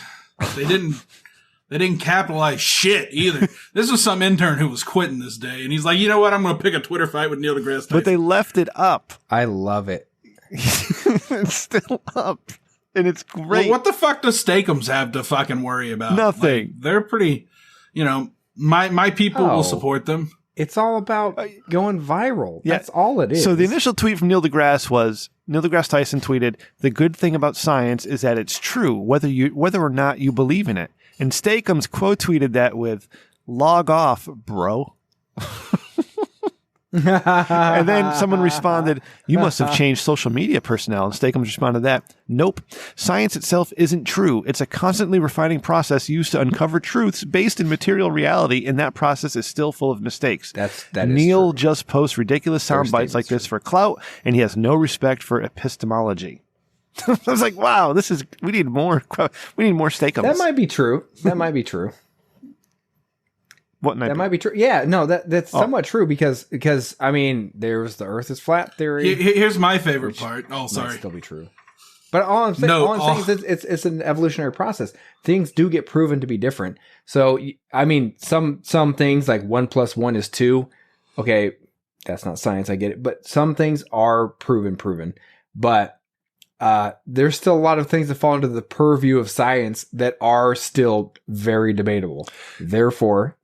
They didn't capitalize shit either. This was some intern who was quitting this day, and he's like, you know what? I'm going to pick a Twitter fight with Neil deGrasse Tyson. But they left it up. I love it. It's still up, and it's great. Well, what the fuck does Steakums have to fucking worry about? Nothing. Like, they're pretty, my people will support them. It's all about going viral. That's all it is. So the initial tweet from Neil deGrasse was, Neil deGrasse Tyson tweeted, "The good thing about science is that it's true, whether or not you believe in it." And Steakums quote tweeted that with, "Log off, bro." And then someone responded, "You must have changed social media personnel." And Steakums responded that, "Nope. Science itself isn't true. It's a constantly refining process used to uncover truths based in material reality, and that process is still full of mistakes." That Neil just posts ridiculous sound bites like this for clout, and he has no respect for epistemology. I was like, wow, we need more Steakums. That might be true. That might be true. That might be true. Yeah, no, that's somewhat true because I mean, there's the Earth is flat theory. Here's my favorite part. Oh, sorry. Might still be true. But all I'm saying is it's an evolutionary process. Things do get proven to be different. So I mean, some things like 1 + 1 is 2. Okay, that's not science. I get it. But some things are proven. But there's still a lot of things that fall into the purview of science that are still very debatable. Therefore,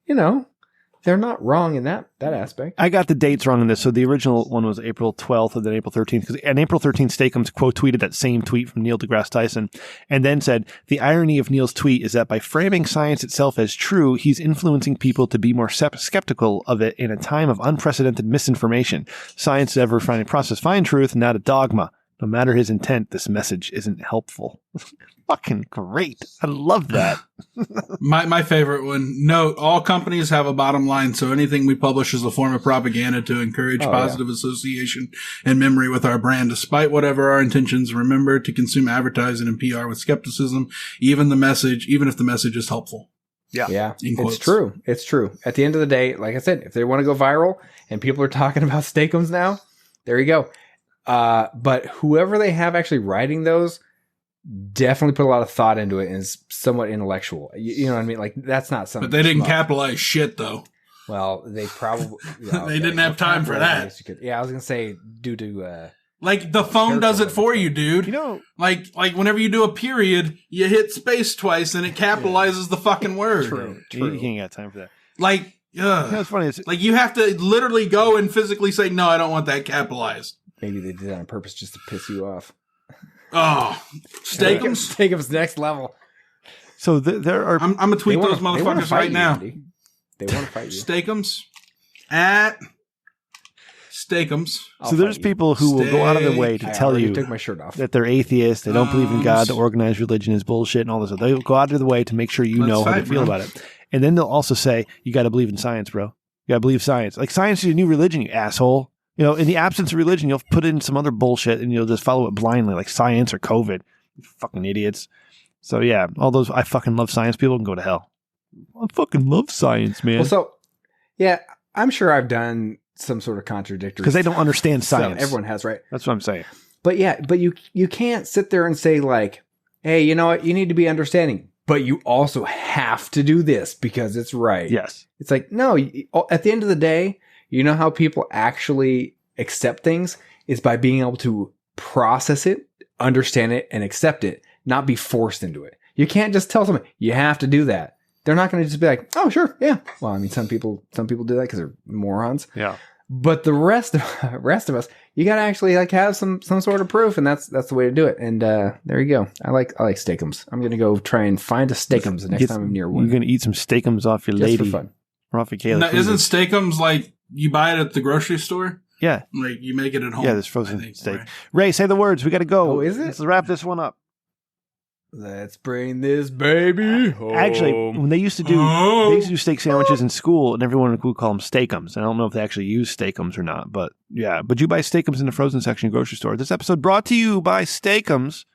they're not wrong in that aspect. I got the dates wrong in this. So the original one was April 12th and then April 13th. Because on April 13th, Steakums quote tweeted that same tweet from Neil deGrasse Tyson and then said, "The irony of Neil's tweet is that by framing science itself as true, he's influencing people to be more skeptical of it in a time of unprecedented misinformation. Science is ever refining process, find truth, not a dogma. No matter his intent, this message isn't helpful." Fucking great. I love that. My favorite one. Note, all companies have a bottom line, so anything we publish is a form of propaganda to encourage positive association and memory with our brand. Despite whatever our intentions, remember to consume advertising and PR with skepticism, even if the message is helpful. Yeah. It's true. It's true. At the end of the day, like I said, if they want to go viral and people are talking about Steakums now, there you go. But whoever they have actually writing those definitely put a lot of thought into it and is somewhat intellectual. You know what I mean? Like that's not something. But they didn't capitalize shit though. Well, they probably they didn't have time for that. Yeah, I was gonna say due to like the phone does it for you, dude. Like whenever you do a period, you hit space twice and it capitalizes the fucking word. True. You can't get time for that. Like, it's funny. Like you have to literally go and physically say, "No, I don't want that capitalized." Maybe they did that on purpose just to piss you off. Oh, Steakums. Steakums next level. So there are. I'm gonna tweet those motherfuckers right now. Andy. They want to fight you. Steakums at Steakums. So there's people who will go out of their way to tell you took my shirt off. that they're atheists, they don't believe in God, the organized religion is bullshit, and all this. They'll go out of their way to make sure you know how they feel about it. And then they'll also say, "You got to believe in science, bro. You got to believe science. Like science is a new religion, you asshole." In the absence of religion, you'll put in some other bullshit and you'll just follow it blindly, like science or COVID. You fucking idiots. So yeah, all those I fucking love science people can go to hell. I fucking love science, man. Well, so yeah, I'm sure I've done some sort of contradictory because they don't understand science. Everyone has, right? That's what I'm saying. But yeah, but you can't sit there and say like, "Hey, you know what? You need to be understanding, but you also have to do this because it's right." Yes, it's like no. At the end of the day. You know how people actually accept things is by being able to process it, understand it, and accept it, not be forced into it. You can't just tell someone, you have to do that. They're not going to just be like, oh, sure, yeah. Well, I mean, some people do that because they're morons. Yeah. But the rest of us, you got to actually like have some sort of proof, and that's the way to do it. And there you go. I like Steakums. I'm going to go try and find a Steakums the next time I'm near one. You're going to eat some Steakums off your lady. Just for fun. Or off your Kayla. Now, isn't Steakums like you buy it at the grocery store? Yeah. Like you make it at home. Yeah, there's frozen steak. Ray, say the words. We got to go. Oh, is it? Let's wrap this one up. Let's bring this baby home. Actually, when they used to do steak sandwiches in school, and everyone would call them steakums. I don't know if they actually use steakums or not, but yeah. But you buy steakums in the frozen section of the grocery store. This episode brought to you by Steakums.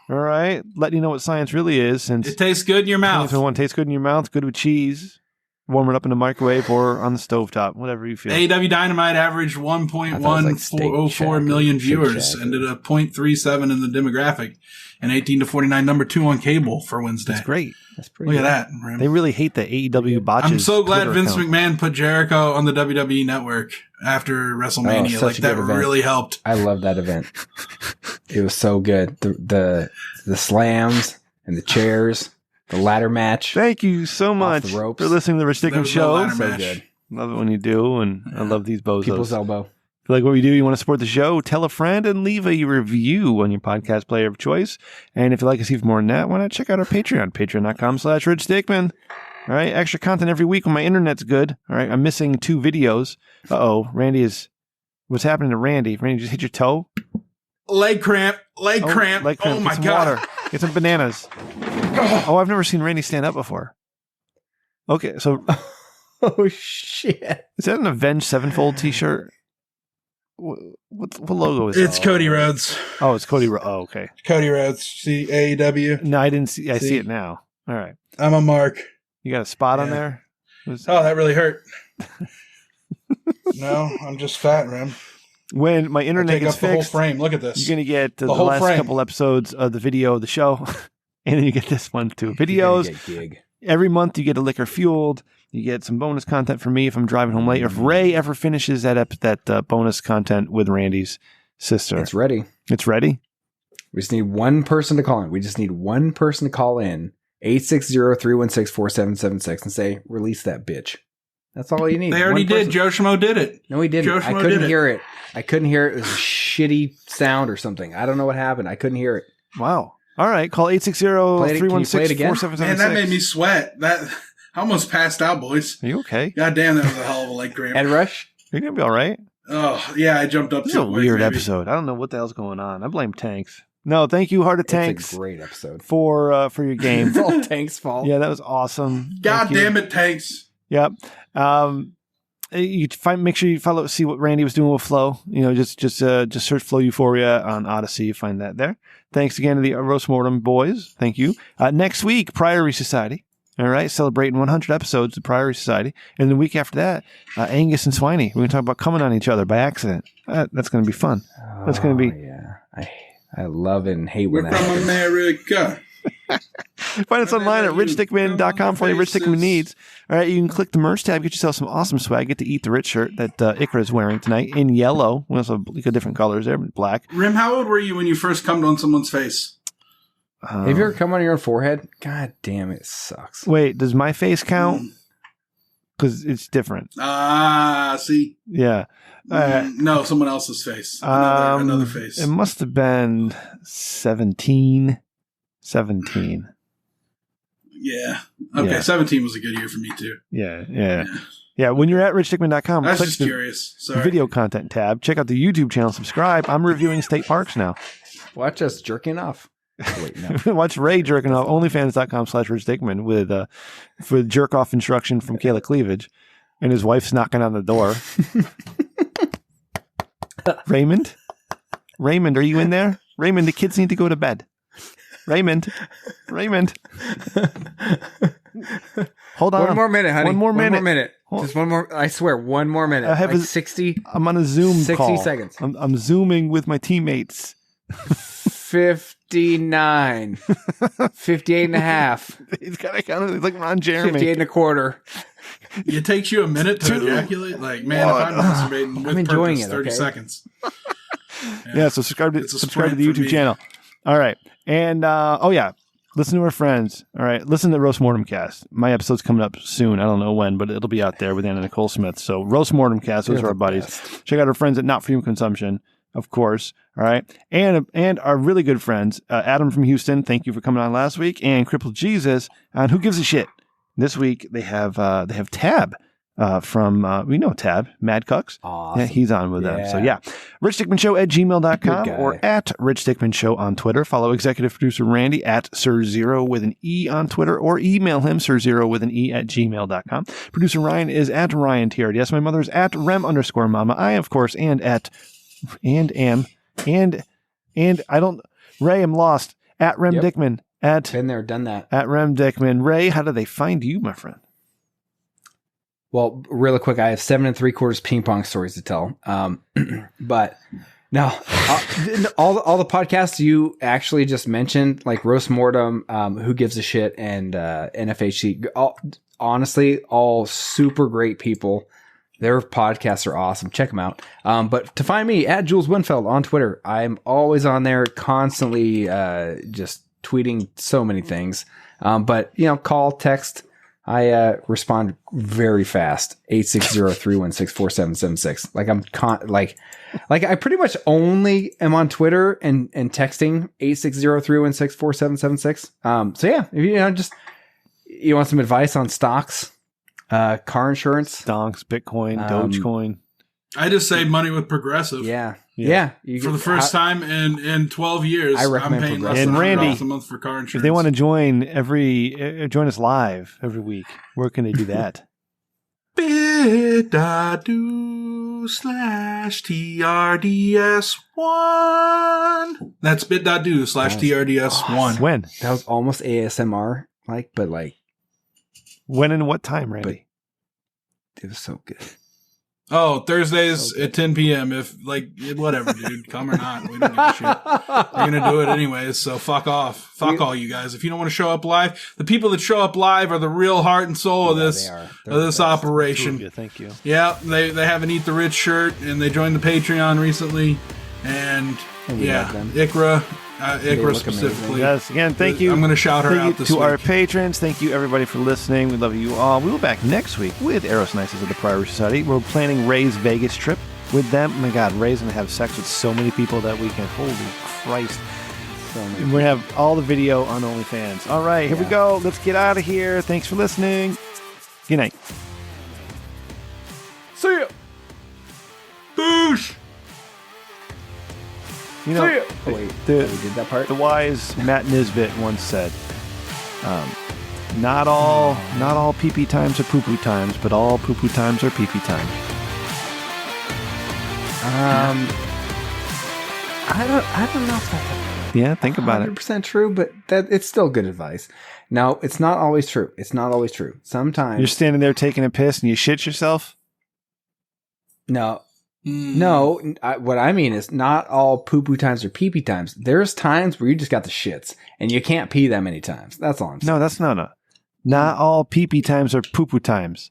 All right, letting you know what science really is. Since it tastes good in your mouth. If it tastes good in your mouth, good with cheese. Warm it up in the microwave or on the stovetop, whatever you feel. AEW Dynamite averaged 1.104 million viewers and did a 0.37 in the demographic, and 18 to 49 number 2 on cable for Wednesday. That's great. That's pretty Look good. at that. Rim. They really hate the AEW botches. I'm so glad Twitter Vince account. McMahon put Jericho on the WWE Network after WrestleMania. Like that really helped. I love that event. It was so good. The slams and the chairs. The ladder match. Thank you so much for listening to the Rich Dickman Show. So good. Love it when you do, and I love these bozos. People's elbow. If you like what we do, you want to support the show, tell a friend and leave a review on your podcast player of choice. And if you'd like to see more than that, why not check out our Patreon, patreon.com/Rich Dickman. All right, extra content every week when my internet's good. All right, I'm missing 2 videos. Randy is... What's happening to Randy? Randy just hit your toe? Leg cramp. Leg cramp. Oh my God. Water. Get some bananas. Oh, I've never seen Randy stand up before. Okay, so... Oh, shit. Is that an Avenged Sevenfold t-shirt? What logo is It's that? Cody Rhodes. Oh, it's Cody Rhodes. Oh, okay. Cody Rhodes. See AEW? No, I didn't see. I see it now. All right. I'm a mark. You got a spot on there? Oh, that really hurt. No, I'm just fat, Rim. When my internet gets up the whole fixed, frame. Look at this. you're going to get the whole last frame. couple episodes of the video of the show, and then you get this one too. Videos. Get gig. Every month you get a Liquor Fueled. You get some bonus content from me if I'm driving home late, or if Ray ever finishes that bonus content with Randy's sister. It's ready. It's ready? We just need one person to call in. We just need one person to call in, 860-316-4776, and say, release that bitch. That's all you need. They already did. Joe Schmo did it. No, he didn't. Joe I Schmo couldn't did hear it. I couldn't hear it. It was a shitty sound or something. I don't know what happened. I couldn't hear it. Wow. All right. Call 860-316-4776. Man, that made me sweat. I almost passed out, boys. Are you okay? God damn, that was a hell of a leg cramp. Head rush? You're going to be all right. Oh, yeah, I jumped up. This is a weird episode. I don't know what the hell's going on. I blame Tanks. No, thank you, Heart of Tanks. It's a great episode. For your game. It's all Tanks' fault. Yeah, that was awesome. God damn it, Tanks. Yep. Make sure you see what Randy was doing with Flow. Just search Flow Euphoria on Odyssey. You find that there. Thanks again to the Roast Mortem boys. Thank you. Next week, Priory Society. All right, celebrating 100 episodes of Priory Society. And the week after that, Angus and Swiney. We're going to talk about coming on each other by accident. That's going to be fun. That's going to be... Yeah, I love and hate when We're that from happens. America. Find us online at richdickman.com for all your Rich Dickman needs. All right, you can click the merch tab, get yourself some awesome swag. Get to Eat the Rich shirt that Ikra is wearing tonight in yellow. We also have different colors there, but black. Rim, how old were you when you first cummed on someone's face? Have you ever come on your own forehead? God damn, it sucks. Wait, does my face count? Because it's different. See? Yeah. No, someone else's face. Another face. It must have been 17. 17. Yeah. Okay, Yeah. 17 was a good year for me, too. Yeah, when you're at richdickman.com, I was click just the curious. Sorry. video content tab. Check out the YouTube channel. Subscribe. I'm reviewing state parks now. Watch us jerking off. Wait, no. Watch Ray jerking off. Onlyfans.com/richdickman with jerk off instruction from Kayla Cleavage. And his wife's knocking on the door. Raymond, are you in there? Raymond, the kids need to go to bed. Raymond. Hold on. One more minute, honey. One more minute. Just one more. I swear, one more minute. I have 60. I'm on a Zoom 60 call. seconds. I'm Zooming with my teammates. 59. 58 and a half. He's got to count it. He's like Ron Jeremy. 58 and a quarter. It takes you a minute to ejaculate. Like, man, if I'm masturbating with enjoying purpose, it, 30 okay? seconds. Yeah, so subscribe to the sprint YouTube for me. channel. All right. And, listen to our friends. All right. Listen to Roast Mortem Cast. My episode's coming up soon. I don't know when, but it'll be out there with Anna Nicole Smith. So Roast Mortem Cast, those are our buddies. Check out our friends at Not For Human Consumption, of course. All right. And our really good friends, Adam from Houston. Thank you for coming on last week. And Crippled Jesus on Who Gives a Shit. This week they have Tab. from we know Tab, Mad Cucks. Awesome. Yeah, he's on with them. So yeah, richdickmanshow@gmail.com or at Rich Dickman Show on Twitter. Follow executive producer Randy at Sir0 with an E on Twitter, or email him Sir0 with an E at gmail.com. Producer Ryan is at Ryan TRDS. My mother is at Rem_Mama. I, of course, and I don't, Ray, I'm lost, at Rem Dickman. Been there, done that. At Rem Dickman. Ray, how do they find you, my friend? Well, really quick, I have 7 3/4 ping pong stories to tell. But no, all the podcasts you actually just mentioned, like Roast Mortem, Who Gives a Shit, and NFHC, honestly, all super great people. Their podcasts are awesome. Check them out. But to find me, at Jules Winfeld on Twitter, I'm always on there, constantly just tweeting so many things. But, call, text. I respond very fast. 860-316-4776. Like like I pretty much only am on Twitter and texting 860-316-4776. So yeah, if you want some advice on stocks, car insurance, Bitcoin, Dogecoin. I just saved money with Progressive. Yeah. For the first time in 12 years, I recommend I'm paying less and than Randy, $100 a month for car insurance. If they want to join us live every week, where can they do that? bit.do/TRDS1. That's bit.do/TRDS1. When? That was almost ASMR, but when and what time, Randy? It was so good. Oh, Thursdays at 10 p.m. If whatever, dude, come or not, we don't give a shit. We're gonna do it anyways. So fuck off, fuck all you guys. If you don't want to show up live, the people that show up live are the real heart and soul of this operation. Thank you. Yeah, they have an Eat the Rich shirt, and they joined the Patreon recently, and Ikra. Ikra specifically. Yes, again, thank you. I'm going to shout her out this week. To our week. patrons, thank you everybody for listening. We love you all. We'll be back next week with Eros Nices of the Priory Society. We're planning Ray's Vegas trip with them. Oh my God, Ray's going to have sex with so many people that weekend. Holy Christ. And we're going to have all the video on OnlyFans. All right, here we go. Let's get out of here. Thanks for listening. Good night. See ya. Boosh. We did that part. The wise Matt Nisbet once said, "Not all pee-pee times are poo-poo times, but all poo-poo times are pee-pee times." I don't know if that's Yeah, think about it. 100% true, but it's still good advice. Now, it's not always true. Sometimes you're standing there taking a piss and you shit yourself. No. No, what I mean is not all poo-poo times are pee-pee times. There's times where you just got the shits and you can't pee that many times. That's all I'm saying. No, that's not all pee-pee times are poo-poo times.